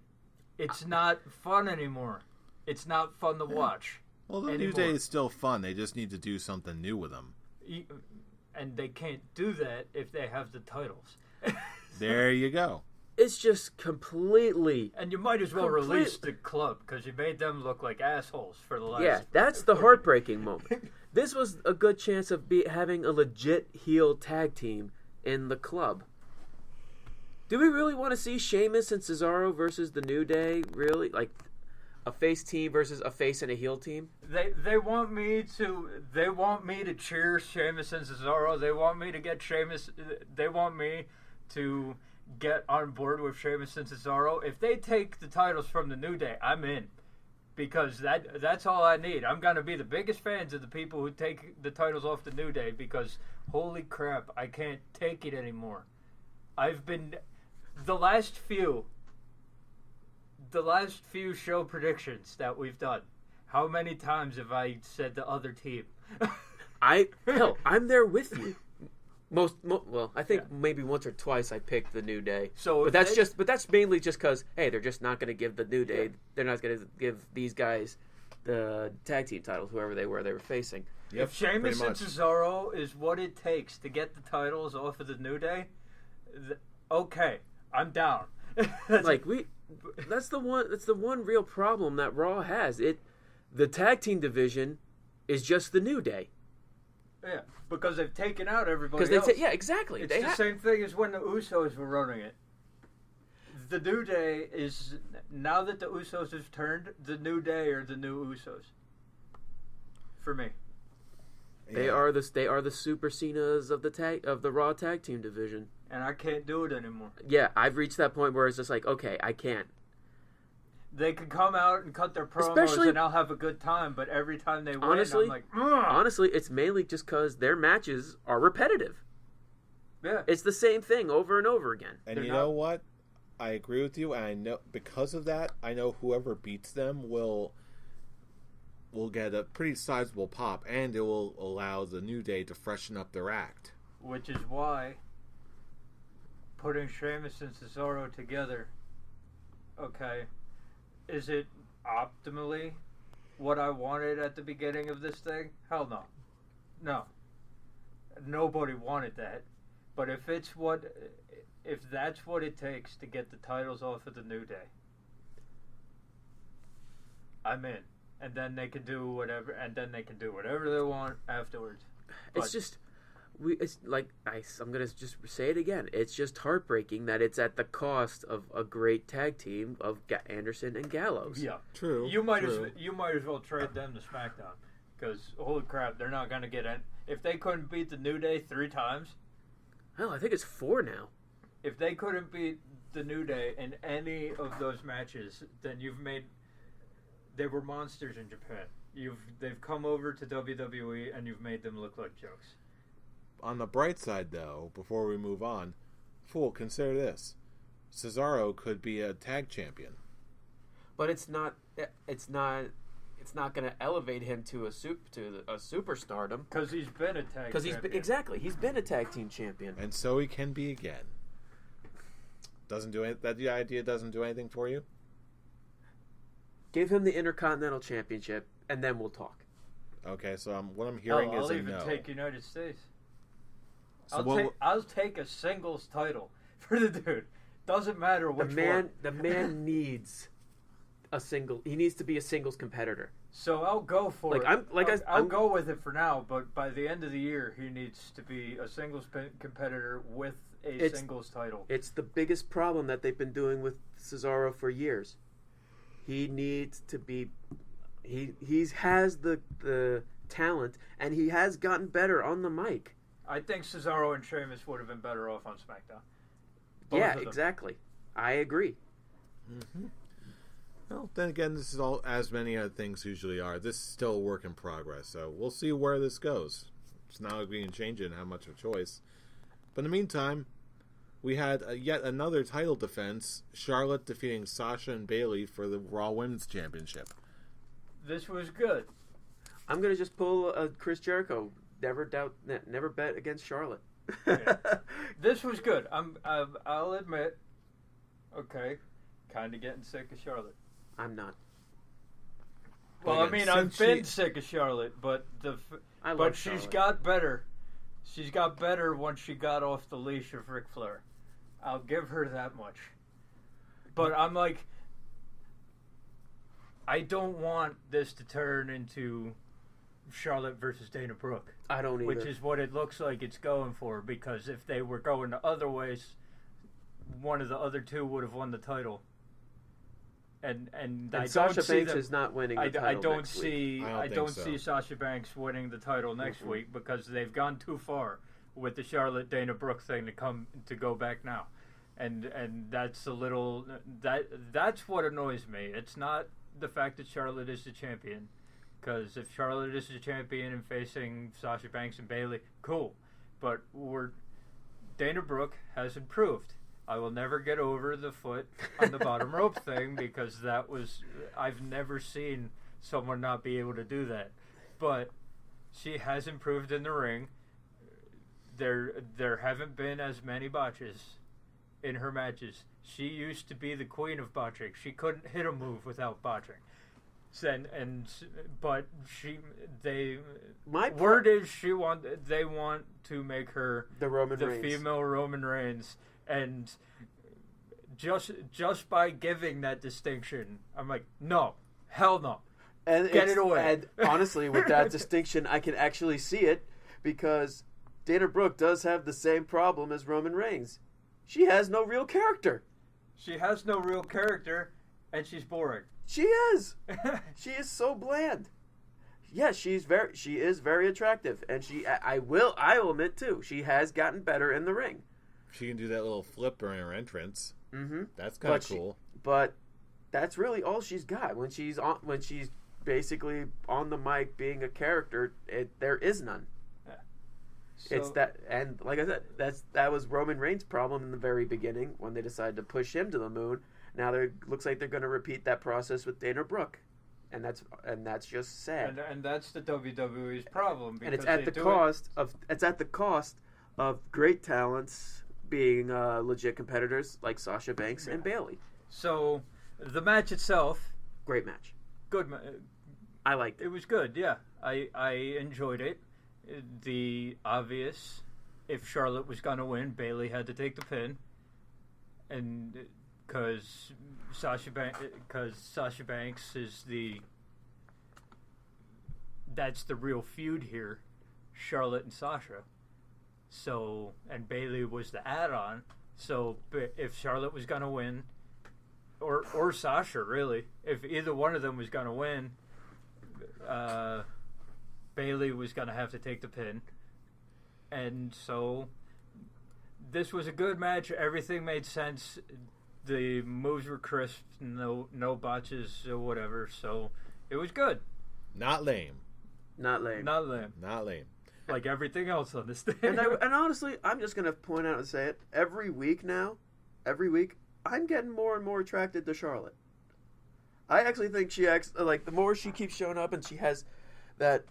It's not fun anymore. It's not fun to watch. Well, the New Day is still fun. They just need to do something new with them. And they can't do that if they have the titles. There you go. It's just completely... And you might as well release the club, because you made them look like assholes for the last... Yeah, that's the heartbreaking moment. This was a good chance of having a legit heel tag team in the club. Do we really want to see Sheamus and Cesaro versus the New Day? Really? Like, a face team versus a face and a heel team? They want me to cheer Sheamus and Cesaro. They want me to get Sheamus... They want me to get on board with Sheamus and Cesaro. If they take the titles from the New Day, I'm in. Because that's all I need. I'm going to be the biggest fans of the people who take the titles off the New Day, because holy crap, I can't take it anymore. I've been... The last few show predictions that we've done, how many times have I said the other team? I'm there with you. I think maybe once or twice I picked the New Day. But that's mainly just because they're just not going to give the New Day. Yeah. They're not going to give these guys the tag team titles, whoever they were facing. Yep, if Sheamus and Cesaro is what it takes to get the titles off of the New Day, okay, I'm down. That's the one real problem that Raw has. The tag team division is just the New Day. Yeah, because they've taken out everybody else. Yeah, exactly. It's the same thing as when the Usos were running it. The New Day is, now that the Usos have turned, the New Day are the new Usos. For me. Yeah. They are the Super Cenas of the Raw tag team division. And I can't do it anymore. Yeah, I've reached that point where it's just like, okay, I can't. They can come out and cut their promos and I'll have a good time, but every time they win, I'm like, ugh. Honestly, it's mainly just because their matches are repetitive. Yeah. It's the same thing over and over again. And you know what? I agree with you, and I know because of that, I know whoever beats them will get a pretty sizable pop, and it will allow the New Day to freshen up their act. Which is why putting Sheamus and Cesaro together, okay, is it optimally what I wanted at the beginning of this thing? Hell no. No. Nobody wanted that. But if that's what it takes to get the titles off of the New Day, I'm in. And then they can do whatever they want afterwards. It's just I'm gonna just say it again. It's just heartbreaking that it's at the cost of a great tag team of Anderson and Gallows. Yeah, true. You might as well trade them to SmackDown, because holy crap, they're not gonna get it. If they couldn't beat the New Day 3 times, hell, I think it's 4 now. If they couldn't beat the New Day in any of those matches, then they were monsters in Japan. They've come over to WWE and you've made them look like jokes. On the bright side, though, before we move on, consider this: Cesaro could be a tag champion, but it's not going to elevate him to a superstardom, because he's been a tag champion. He's been a tag team champion, and so he can be again. Doesn't do it. That the idea doesn't do anything for you. Give him the Intercontinental Championship, and then we'll talk. Okay, so what I'm hearing is I'll a even no. take United States. So I'll take a singles title for the dude. Doesn't matter which one. The man needs a single. He needs to be a singles competitor. So I'll go for it. I'll go with it for now. But by the end of the year, he needs to be a singles competitor with a singles title. It's the biggest problem that they've been doing with Cesaro for years. He needs to be. He has the talent, and he has gotten better on the mic. I think Cesaro and Sheamus would have been better off on SmackDown. Yeah, exactly. I agree. Mm-hmm. Well, then again, this is all, as many other things usually are. This is still a work in progress, so we'll see where this goes. It's not like we can change it and have much of a choice. But in the meantime, we had yet another title defense, Charlotte defeating Sasha and Bayley for the Raw Women's Championship. This was good. I'm going to just pull Chris Jericho. Never bet against Charlotte. Yeah. This was good. I'll admit, okay, kind of getting sick of Charlotte. I'm not. Well, I mean, I've been sick of Charlotte, but she's got better. She's got better once she got off the leash of Ric Flair. I'll give her that much. But I'm like, I don't want this to turn into Charlotte versus Dana Brooke. I don't either. Which is what it looks like it's going for, because if they were going the other ways, one of the other two would have won the title. And I Sasha don't see Banks is not winning the title I don't next see week. I don't see Sasha Banks winning the title next week, because they've gone too far with the Charlotte Dana Brooke thing to go back now. And that's a little that's what annoys me. It's not the fact that Charlotte is the champion, because if Charlotte is the champion and facing Sasha Banks and Bayley, cool. But Dana Brooke has improved. I will never get over the foot on the bottom rope thing, because I've never seen someone not be able to do that. But she has improved in the ring. There haven't been as many botches in her matches. She used to be the queen of botching. She couldn't hit a move without botching. But they want to make her the female Roman Reigns. And just by giving that distinction, I'm like, no, hell no. And get it away. And honestly, with that distinction, I can actually see it, because Dana Brooke does have the same problem as Roman Reigns. She has no real character. She has no real character, and she's boring. She is. She is so bland. Yes, she is very attractive, and I will admit too, she has gotten better in the ring. She can do that little flip during her entrance. Mm-hmm. That's kind of cool. But that's really all she's got. When she's basically on the mic being a character, there is none. Yeah. So, it's that, and like I said, that was Roman Reigns' problem in the very beginning when they decided to push him to the moon. Now looks like they're going to repeat that process with Dana Brooke, and that's just sad. And that's the WWE's problem. And it's at the cost of great talents being legit competitors like Sasha Banks and Bayley. So, the match itself, great match, good. I liked it. It was good. Yeah, I enjoyed it. The obvious, if Charlotte was gonna win, Bayley had to take the pin, and because Sasha Banks is that's the real feud here, Charlotte and Sasha. So, and Bayley was the add-on. So, if Charlotte was going to win, or Sasha, really, if either one of them was going to win, Bayley was going to have to take the pin. And so, this was a good match. Everything made sense. The moves were crisp. No botches or whatever. So, it was good. Not lame. Like everything else on this thing. And honestly, I'm just going to point out and say it. Every week, I'm getting more and more attracted to Charlotte. I actually think she acts, like, the more she keeps showing up and she has that,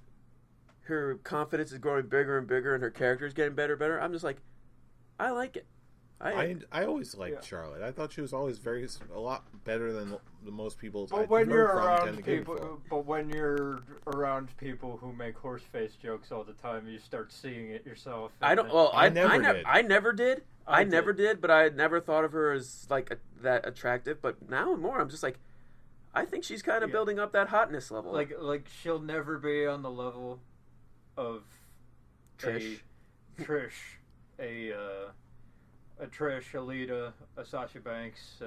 her confidence is growing bigger and bigger and her character is getting better and better, I'm just like, I like it. I always liked Charlotte. I thought she was always a lot better than the most people. But when you're around people who make horse face jokes all the time, you start seeing it yourself. I never did. I never did, but I never thought of her as like that attractive. But now and more, I'm just like, I think she's kind of building up that hotness level. Like she'll never be on the level of Trish, a Trish, Alita, a Sasha Banks,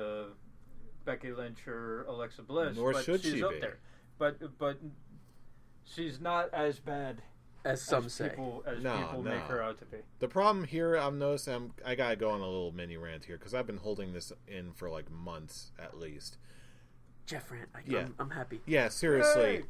Becky Lynch, or Alexa Bliss. Nor but should she's she up be. there. But she's not as bad as some say. People make her out to be. The problem here, I'm noticing, I gotta go on a little mini rant here because I've been holding this in for like months at least. Jeff rant. I'm happy. Yeah, seriously,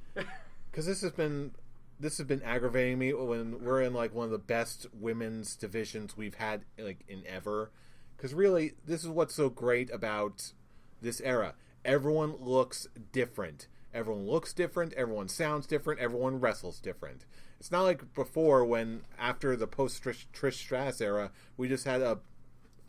because this has been aggravating me when we're in like one of the best women's divisions we've had like in ever, Because really, this is what's so great about this era. Everyone looks different. Everyone looks different. Everyone sounds different. Everyone wrestles different. It's not like before when, after the post-Trish Stratus era, we just had a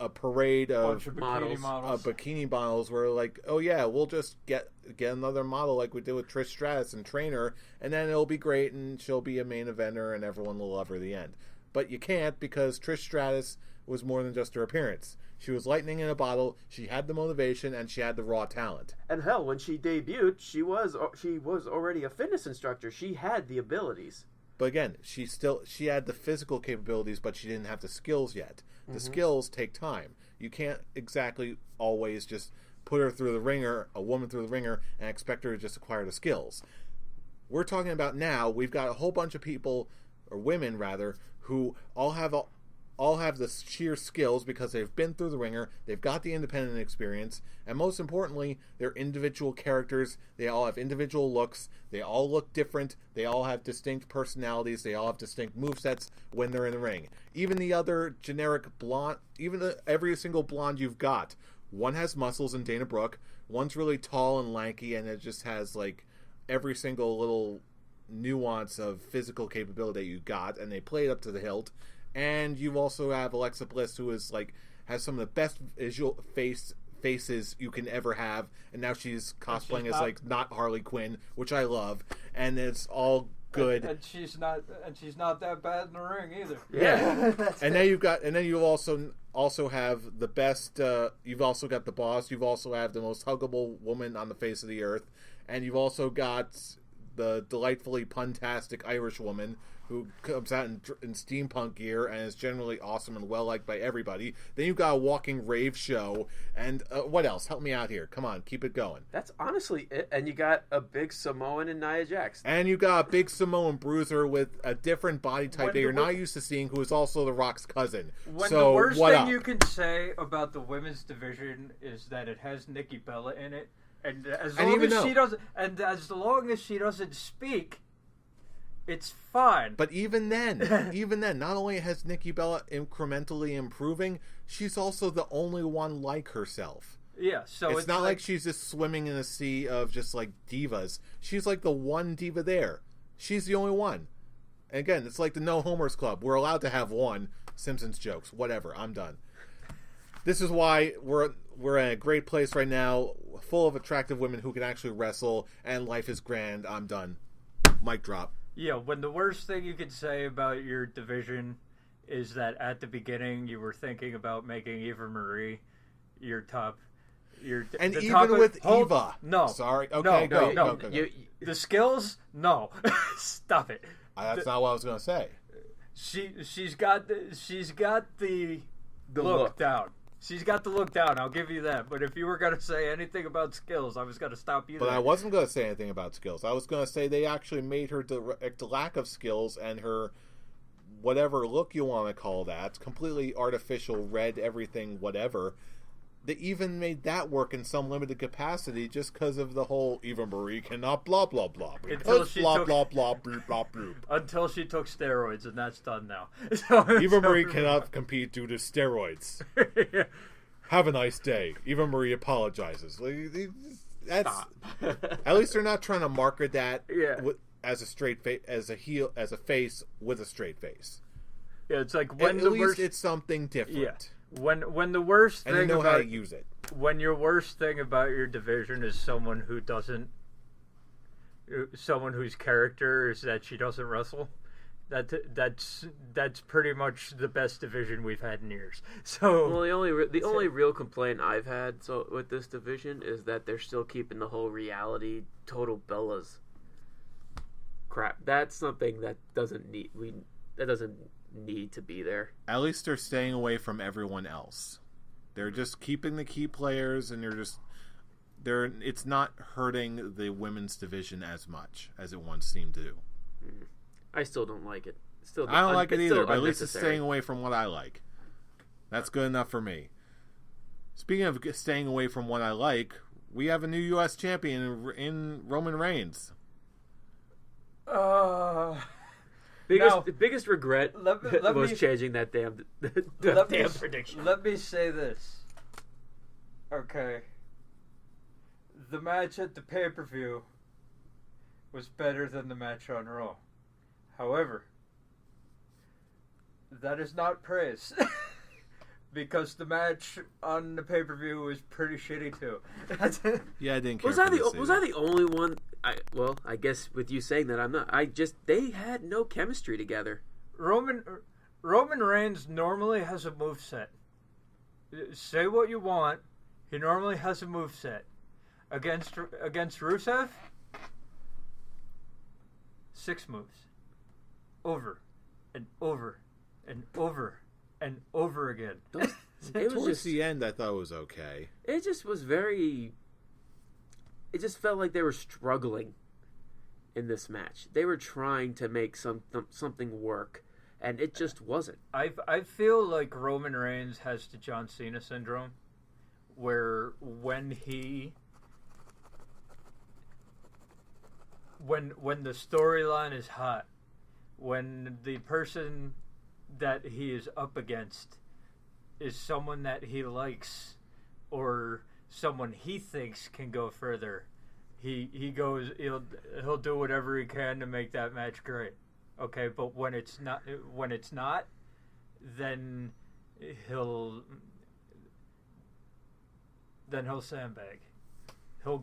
parade of bikini models where like, oh yeah, we'll just get another model like we did with Trish Stratus and train her, and then it'll be great and she'll be a main eventer and everyone will love her at the end. But you can't, because Trish Stratus was more than just her appearance. She was lightning in a bottle. She had the motivation and she had the raw talent. And hell, when she debuted, she was already a fitness instructor. She had the abilities. But again, she had the physical capabilities, but she didn't have the skills yet. The skills take time. You can't exactly always just put her through the ringer, a woman through the ringer, and expect her to just acquire the skills. We're talking about now, we've got a whole bunch of people, or women rather, who all have the sheer skills because they've been through the ringer, they've got the independent experience, and most importantly, they're individual characters. They all have individual looks. They all look different. They all have distinct personalities. They all have distinct movesets when they're in the ring. Even the other generic blonde, every single blonde you've got, one has muscles in Dana Brooke, one's really tall and lanky, and it just has like every single little nuance of physical capability that you got, and they play it up to the hilt. And you also have Alexa Bliss, who is like has some of the best visual faces you can ever have, and now she's cosplaying as like not Harley Quinn, which I love, and it's all good. And she's not that bad in the ring either. Yeah. And then you also have the best. You've also got the boss. You've also have the most huggable woman on the face of the earth, and you've also got the delightfully puntastic Irish woman who comes out in steampunk gear and is generally awesome and well-liked by everybody. Then you've got a walking rave show, and what else? Help me out here. Come on, keep it going. That's honestly it. And you got a big Samoan in Nia Jax. And you got a big Samoan bruiser with a different body type that you're not used to seeing, who is also The Rock's cousin. The worst thing you can say about the women's division is that it has Nikki Bella in it, and as long as she doesn't speak, it's fine. But even then, not only has Nikki Bella incrementally improving, she's also the only one like herself. Yeah, so it's not like she's just swimming in a sea of just like divas. She's like the one diva there. She's the only one. And again, it's like the No Homers Club. We're allowed to have one. Simpsons jokes, whatever. I'm done. This is why we're in a great place right now, full of attractive women who can actually wrestle, and life is grand. I'm done. Mic drop. Yeah, when the worst thing you could say about your division is that at the beginning you were thinking about making Eva Marie your top. And even with Eva. No. Sorry. Okay, go. The skills? No. Stop it. That's not what I was going to say. She's got the look down. She's got the look down, I'll give you that. But if you were going to say anything about skills, I was going to stop you there. But I wasn't going to say anything about skills. I was going to say they actually made her the lack of skills and her whatever look you want to call that, completely artificial, red, everything, whatever. They even made that work in some limited capacity just because of the whole Eva Marie cannot blah, blah, blah. Until she took steroids, and that's done now. Eva Marie cannot compete due to steroids. Yeah. Have a nice day. Eva Marie apologizes. That's at least they're not trying to market that as a straight face, as a face with a straight face. Yeah, it's like when at least it's something different. Yeah. When the worst thing and you know about how to use it. When your worst thing about your division is someone whose character is that she doesn't wrestle, that's pretty much the best division we've had in years. So well, the only real complaint I've had with this division is that they're still keeping the whole reality total Bellas crap. That's something that doesn't need to be there. At least they're staying away from everyone else. They're just keeping the key players, and it's not hurting the women's division as much as it once seemed to do. I still don't like it. I don't like it either, but at least it's staying away from what I like. That's good enough for me. Speaking of staying away from what I like, we have a new U.S. champion in Roman Reigns. biggest regret was changing that damn prediction. Let me say this. Okay. The match at the pay-per-view was better than the match on Raw. However, that is not praise. Because the match on the pay-per-view was pretty shitty too. Yeah, I didn't care. Was I the only one? I guess with you saying that, I'm not. They had no chemistry together. Roman Reigns normally has a moveset. Say what you want, he normally has a moveset. Against Rusev, 6 moves. Over and over and over and over again. It was just the end. I thought it was okay. It just was very. It just felt like they were struggling in this match. They were trying to make something work, and it just wasn't. I feel like Roman Reigns has the John Cena syndrome, where when the storyline is hot, when the person that he is up against is someone that he likes or someone he thinks can go further, he'll do whatever he can to make that match great. Okay, but when it's not, then he'll sandbag. He'll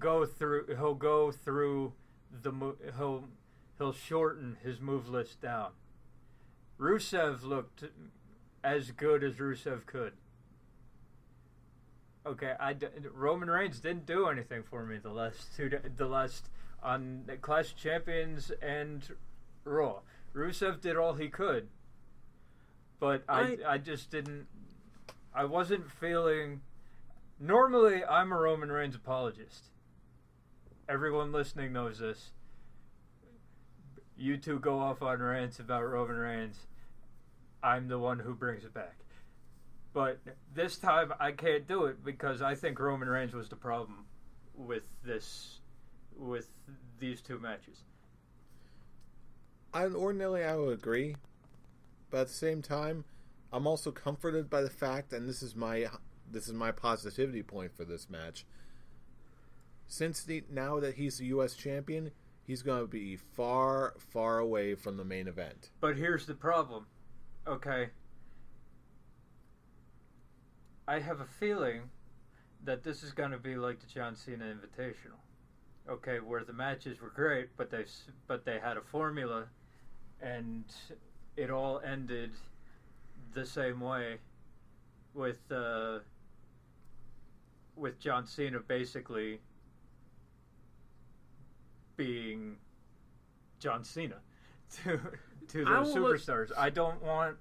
shorten his move list down. Rusev looked as good as Rusev could. Okay, Roman Reigns didn't do anything for me the last on Clash of Champions and Raw. Rusev did all he could, but I just didn't. I wasn't feeling. Normally, I'm a Roman Reigns apologist. Everyone listening knows this. You two go off on rants about Roman Reigns. I'm the one who brings it back. But this time I can't do it because I think Roman Reigns was the problem with these two matches. Ordinarily I would agree, but at the same time, I'm also comforted by the fact, and this is my positivity point for this match. Since now that he's the U.S. champion, he's going to be far, far away from the main event. But here's the problem, okay? I have a feeling that this is going to be like the John Cena Invitational, okay, where the matches were great, but they had a formula, and it all ended the same way, with John Cena basically being John Cena to those superstars. I don't want.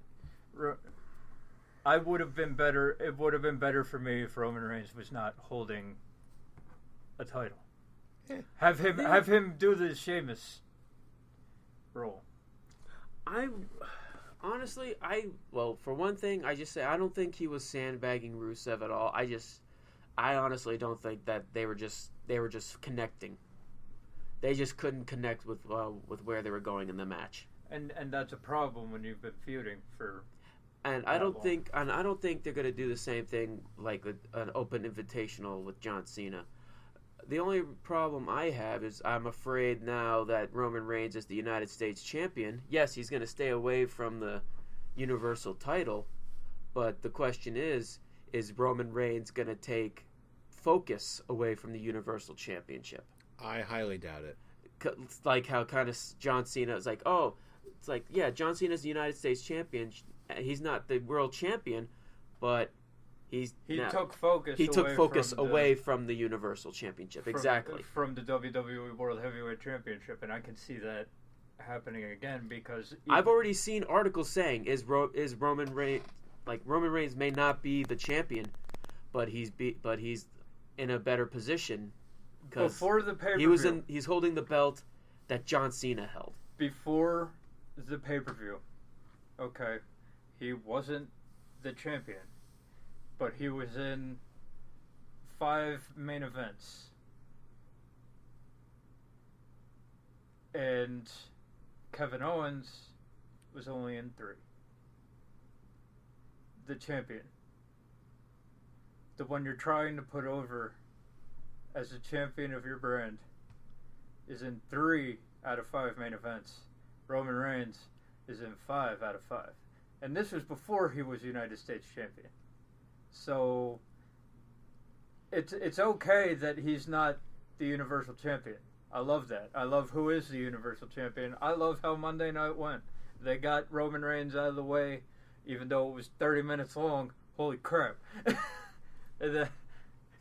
I would have been better. It would have been better for me if Roman Reigns was not holding a title. Yeah. Have him do the Sheamus role. For one thing, I just say I don't think he was sandbagging Rusev at all. I honestly don't think that they were just connecting. They just couldn't connect with where they were going in the match. And that's a problem when you've been feuding for. And I don't think they're going to do the same thing like an open invitational with John Cena. The only problem I have is I'm afraid now that Roman Reigns is the United States champion. Yes, he's going to stay away from the Universal title, but the question is Roman Reigns going to take focus away from the Universal Championship? I highly doubt it. It's like how kind of John Cena is like, oh, it's like, yeah, John Cena's the United States champion. He's not the world champion, but he took focus away from the Universal Championship. Exactly. From the WWE World Heavyweight Championship, and I can see that happening again because I've already seen articles saying is Roman Reigns may not be the champion, but he's in a better position because before the pay-per-view he's holding the belt that John Cena held before the pay-per-view. Okay, he wasn't the champion, but he was in 5 main events. And Kevin Owens was only in 3. The champion, the one you're trying to put over as the champion of your brand, is in 3 out of 5 main events. Roman Reigns is in 5 out of 5. And this was before he was United States champion. So it's okay that he's not the Universal Champion. I love that. I love who is the Universal Champion. I love how Monday night went. They got Roman Reigns out of the way, even though it was 30 minutes long. Holy crap. It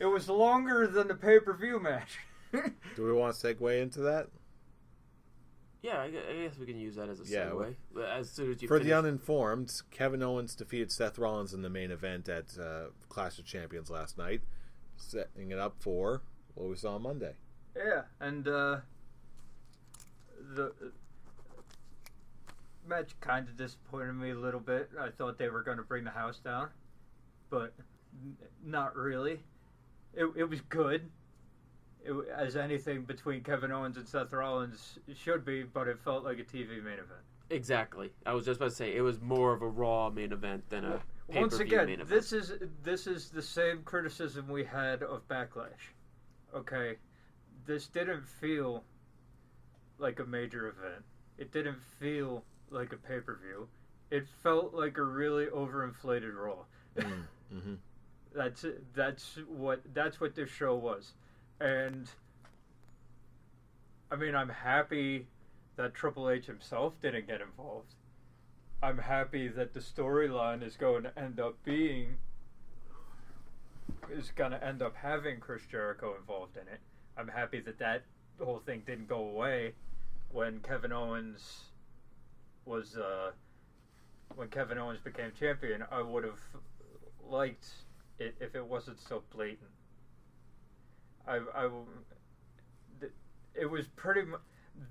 was longer than the pay-per-view match. Do we want to segue into that? Yeah, I guess we can use that as a segue. As soon as you For finish. the uninformed, Kevin Owens defeated Seth Rollins in the main event at Clash of Champions last night, setting it up for what we saw on Monday. Yeah, and the match kind of disappointed me a little bit. I thought they were going to bring the house down, but not really. It was good, as anything between Kevin Owens and Seth Rollins should be, but it felt like a TV main event. Exactly. I was just about to say, it was more of a Raw main event than a pay-per-view Once again, main event. this is the same criticism we had of Backlash. Okay, this didn't feel like a major event. It didn't feel like a pay-per-view. It felt like a really overinflated Raw. Mm-hmm. That's what this show was. And I mean, I'm happy that Triple H himself didn't get involved. I'm happy that the storyline is going to end up having Chris Jericho involved in it. I'm happy that whole thing didn't go away when Kevin Owens became champion. I would have liked it if it wasn't so blatant. It was pretty much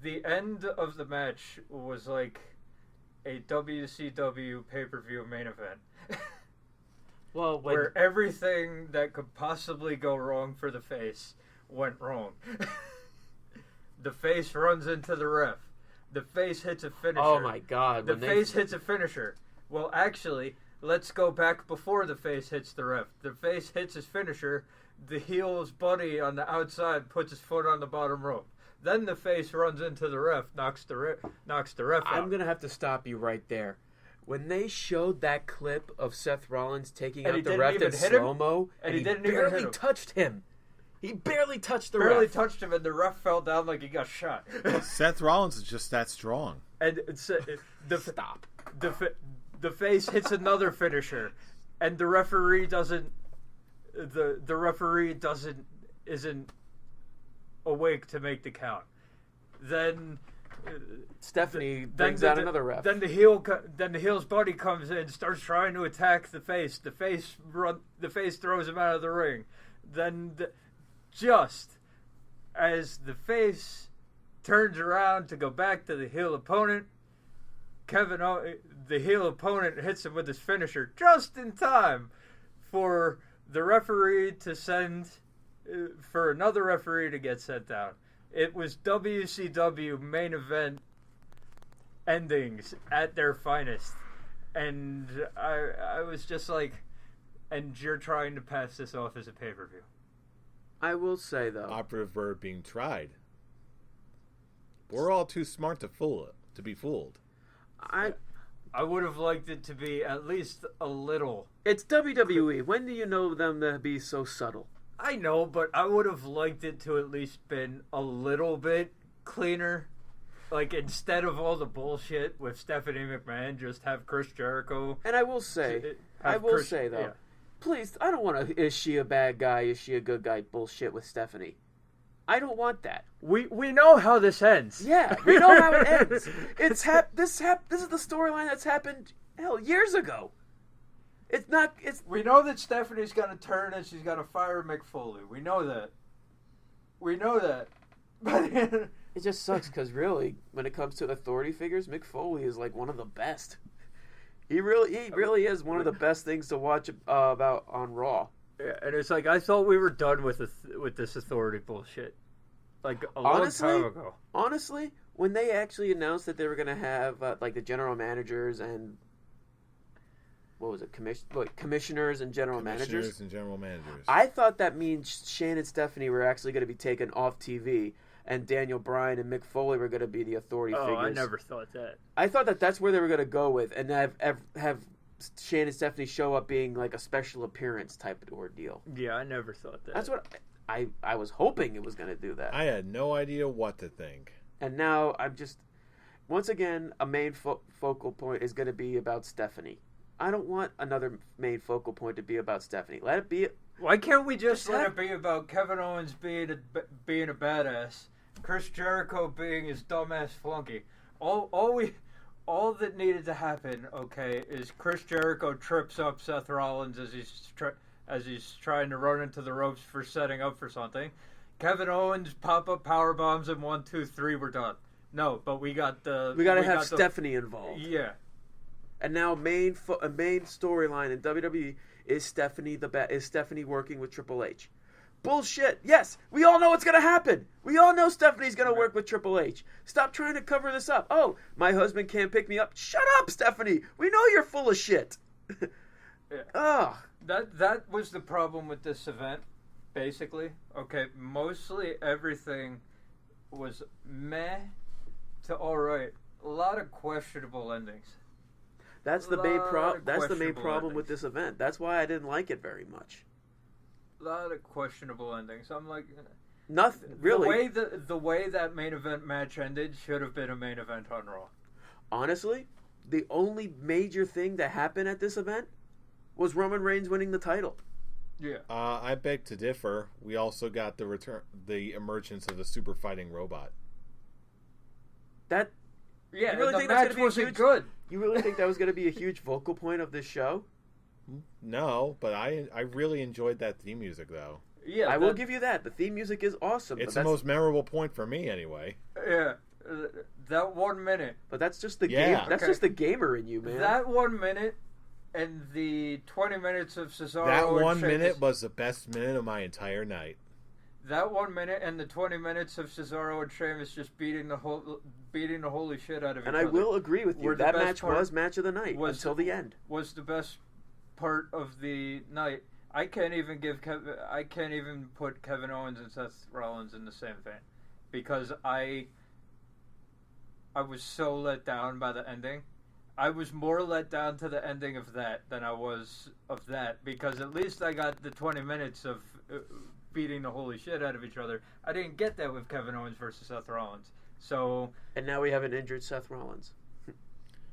the end of the match was like a WCW pay-per-view main event. Well, where everything that could possibly go wrong for the face went wrong. The face runs into the ref. The face hits a finisher. Oh my God! The face hits a finisher. Well, actually, let's go back before the face hits the ref. The face hits his finisher. The heel's buddy on the outside puts his foot on the bottom rope. Then the face runs into the ref, knocks the ref out. I'm gonna have to stop you right there. When they showed that clip of Seth Rollins taking out the ref in slow-mo, and he barely touched him. He barely touched the ref. Barely touched him, and the ref fell down like he got shot. Seth Rollins is just that strong. And Stop. The face hits another finisher, and the referee doesn't. The referee isn't awake to make the count. Then Stephanie brings out another ref. Then the heel's buddy comes in, starts trying to attack the face. The face throws him out of the ring. Then just as the face turns around to go back to the heel opponent, the heel opponent hits him with his finisher just in time for the referee to for another referee to get sent down. It was WCW main event endings at their finest. And I was just like, and you're trying to pass this off as a pay-per-view. I will say, though. Operative verb being tried. We're all too smart to be fooled. I would have liked it to be at least a little. It's WWE. When do you know them to be so subtle? I know, but I would have liked it to at least been a little bit cleaner. Like, instead of all the bullshit with Stephanie McMahon, just have Chris Jericho. And I will say, though, please, I don't want is she a bad guy, is she a good guy bullshit with Stephanie. I don't want that. We know how this ends. Yeah, we know how it ends. This is the storyline that's happened, years ago. We know that Stephanie's going to turn and she's going to fire Mick Foley. We know that. But it just sucks because really, when it comes to authority figures, Mick Foley is like one of the best. He really is one of the best things to watch about on Raw. Yeah, and it's like I thought we were done with this authority bullshit, like a long time ago. Honestly, when they actually announced that they were going to have like the general managers and what was it, commissioners and general managers. I thought that means Shane and Stephanie were actually going to be taken off TV, and Daniel Bryan and Mick Foley were going to be the authority figures. Oh, I never thought that. I thought that that's where they were going to go with, and have Shane and Stephanie show up being like a special appearance type of ordeal. Yeah, I never thought that. That's what I was hoping it was going to do that. I had no idea what to think. And now I'm just, once again, a main focal point is going to be about Stephanie. I don't want another main focal point to be about Stephanie. Let it be. Why can't we just let it be about Kevin Owens being a badass, Chris Jericho being his dumbass flunky? All that needed to happen, okay, is Chris Jericho trips up Seth Rollins as he's trying to run into the ropes for setting up for something. Kevin Owens pop-up power bombs in 1, 2, 3. We're done. No, but we got to have Stephanie involved. Yeah. And now a main storyline in WWE is Stephanie working with Triple H. Bullshit. Yes, we all know what's going to happen. We all know Stephanie's going to work with Triple H. Stop trying to cover this up. Oh, my husband can't pick me up. Shut up, Stephanie. We know you're full of shit. Yeah. Ugh. That was the problem with this event, basically. Okay, mostly everything was meh to all right. A lot of questionable endings. That's the main problem with this event. That's why I didn't like it very much. A lot of questionable endings. I'm like, nothing really. The way that main event match ended should have been a main event on Raw. Honestly, the only major thing that happened at this event was Roman Reigns winning the title. Yeah. I beg to differ. We also got the emergence of the super fighting robot. That. Yeah, you really the think match that's gonna be wasn't good. You really think that was going to be a huge focal point of this show? No, but I really enjoyed that theme music, though. Yeah, I will give you that. The theme music is awesome. It's the most memorable point for me, anyway. Yeah, that 1 minute. But that's just the game. That's just the gamer in you, man. That 1 minute and the 20 minutes of Cesaro. That 1 minute was the best minute of my entire night. That 1 minute and the 20 minutes of Cesaro and Sheamus just beating the holy shit out of each other. And I will agree with you. That match was match of the night until the end. Was the best part of the night. I can't even put Kevin Owens and Seth Rollins in the same vein because I was so let down by the ending. I was more let down to the ending of that than I was of that because at least I got the 20 minutes of beating the holy shit out of each other. I didn't get that with Kevin Owens versus Seth Rollins. So, and now we have an injured Seth Rollins.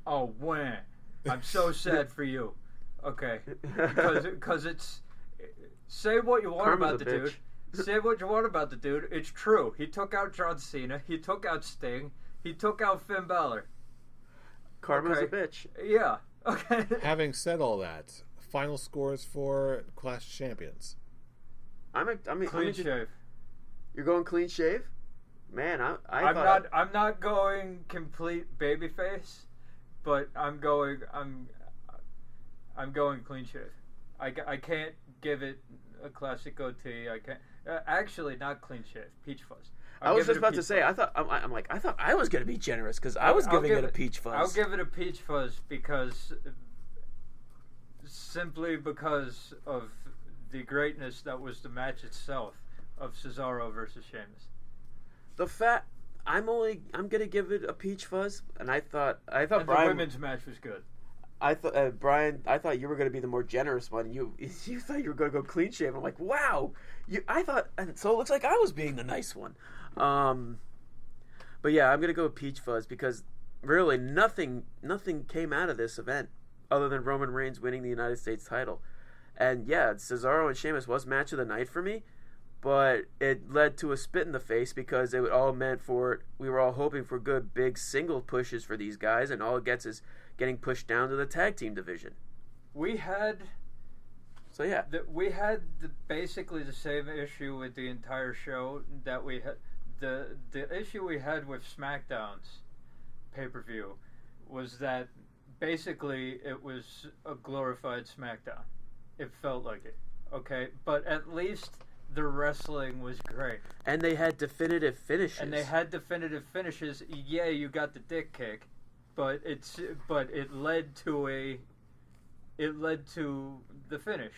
Oh, wah. I'm so sad for you. Okay, because it's say what you want Karma's about the dude. Say what you want about the dude. It's true. He took out John Cena. He took out Sting. He took out Finn Balor. Karma's a bitch. Yeah. Okay. Having said all that, final scores for Clash of Champions. Clean shave. You're going clean shave? Man, I'm not going complete babyface, but I'm going clean shave. I can't give it a classic goatee. I can't. Actually, not clean shave. Peach fuzz. I was just about to say. I thought I was going to be generous because I was giving it a peach fuzz. I'll give it a peach fuzz simply because of the greatness that was the match itself of Cesaro versus Sheamus. I'm gonna give it a peach fuzz, and I thought and Brian, the women's match was good. I thought Brian, I thought you were gonna be the more generous one. You thought you were gonna go clean shave. I'm like, wow. And so it looks like I was being the nice one. But yeah, I'm gonna go with peach fuzz because really nothing came out of this event other than Roman Reigns winning the United States title. And yeah, Cesaro and Sheamus was match of the night for me, but it led to a spit in the face because it all meant we were all hoping for good big single pushes for these guys, and all it gets is getting pushed down to the tag team division. We had basically the same issue with the entire show that we had. The issue we had with SmackDown's pay-per-view was that basically it was a glorified SmackDown. It felt like it, okay? But at least the wrestling was great. And they had definitive finishes. Yeah, you got the dick kick, but it led to the finish.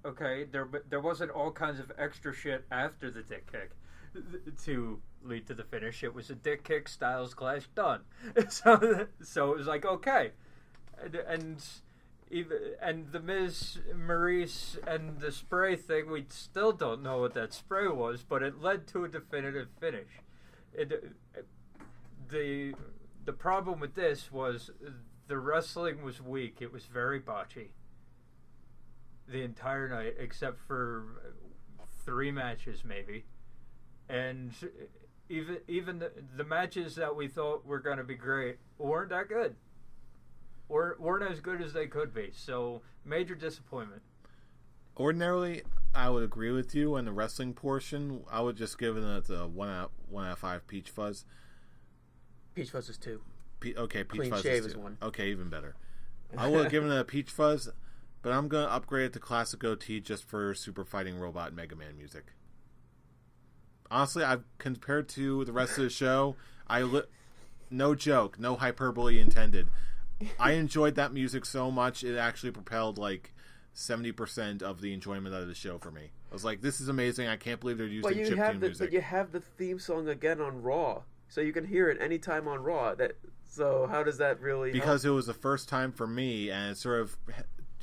Okay, there wasn't all kinds of extra shit after the dick kick to lead to the finish. It was a dick kick, Styles Clash, done. So it was like, okay, and the Miz, Maurice, and the spray thing, we still don't know what that spray was, but it led to a definitive finish. The problem with this was the wrestling was weak. It was very botchy the entire night, except for 3 matches maybe. And even the matches that we thought were going to be great weren't that good. Weren't as good as they could be. So, major disappointment. Ordinarily, I would agree with you on the wrestling portion. I would just give it a 1 out of 5 Peach Fuzz. Peach Fuzz is 2. Okay, Peach Clean Fuzz Shave is 2. 1. Okay, even better. I would have given it a Peach Fuzz, but I'm going to upgrade it to Classic OT just for Super Fighting Robot Mega Man music. Honestly, I've compared to the rest of the show, no joke, no hyperbole intended. I enjoyed that music so much, it actually propelled like 70% of the enjoyment out of the show for me. I was like, this is amazing. I can't believe they're using chiptune music. But you have the theme song again on Raw, so you can hear it anytime on Raw. So how does that really Because help? it was the first time for me, and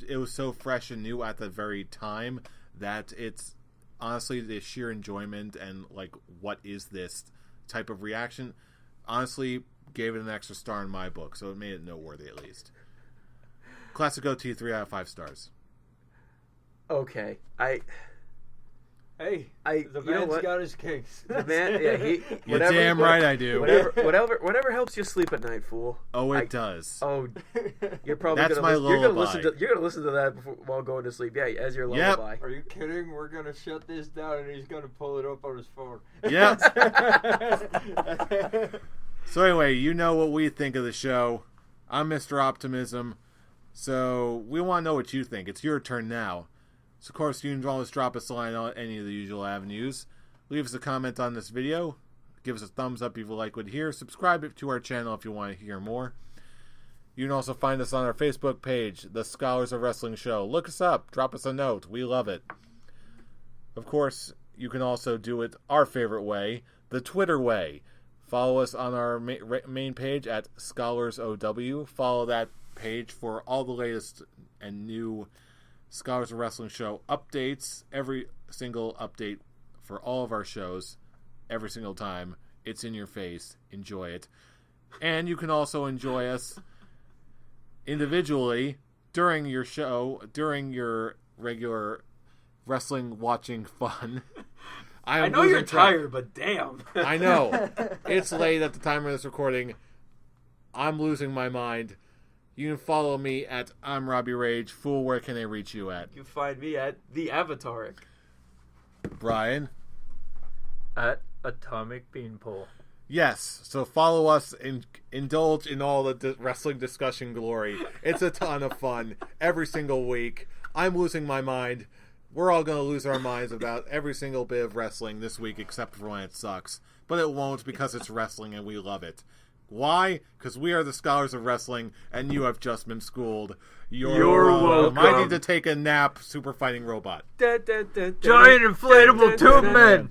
it was so fresh and new at the very time that it's honestly the sheer enjoyment and like, what is this type of reaction, honestly gave it an extra star in my book, so it made it noteworthy at least. Classic OT 3 out of 5 stars. Okay, the you know man's what? got his kinks. The man, yeah, You're damn right I do. Whatever helps you sleep at night, fool. Oh, it does. Oh, you're probably That's my you're gonna lullaby. you're gonna listen to that while going to sleep. Yeah, as your lullaby. Are you kidding? We're gonna shut this down, and he's gonna pull it up on his phone. Yep. So anyway, you know what we think of the show. I'm Mr. Optimism. So we want to know what you think. It's your turn now. So of course, you can always drop us a line on any of the usual avenues. Leave us a comment on this video. Give us a thumbs up if you like what you hear. Subscribe to our channel if you want to hear more. You can also find us on our Facebook page, The Scholars of Wrestling Show. Look us up. Drop us a note. We love it. Of course, you can also do it our favorite way, the Twitter way. Follow us on our main page at ScholarsOW. Follow that page for all the latest and new Scholars of Wrestling Show updates. Every single update for all of our shows, every single time. It's in your face. Enjoy it. And you can also enjoy us individually during your show, during your regular wrestling watching fun. I know you're tired, but damn. I know. It's late at the time of this recording. I'm losing my mind. You can follow me at I'm Robbie Rage. Fool, where can they reach you at? You find me at The Avataric. Brian? At Atomic Beanpole. Yes, so follow us and indulge in all the wrestling discussion glory. It's a ton of fun every single week. I'm losing my mind. We're all going to lose our minds about every single bit of wrestling this week except for when it sucks. But it won't because it's wrestling and we love it. Why? Because we are the Scholars of Wrestling and you have just been schooled. You're welcome. I need to take a nap, Super Fighting Robot. Giant inflatable tube man.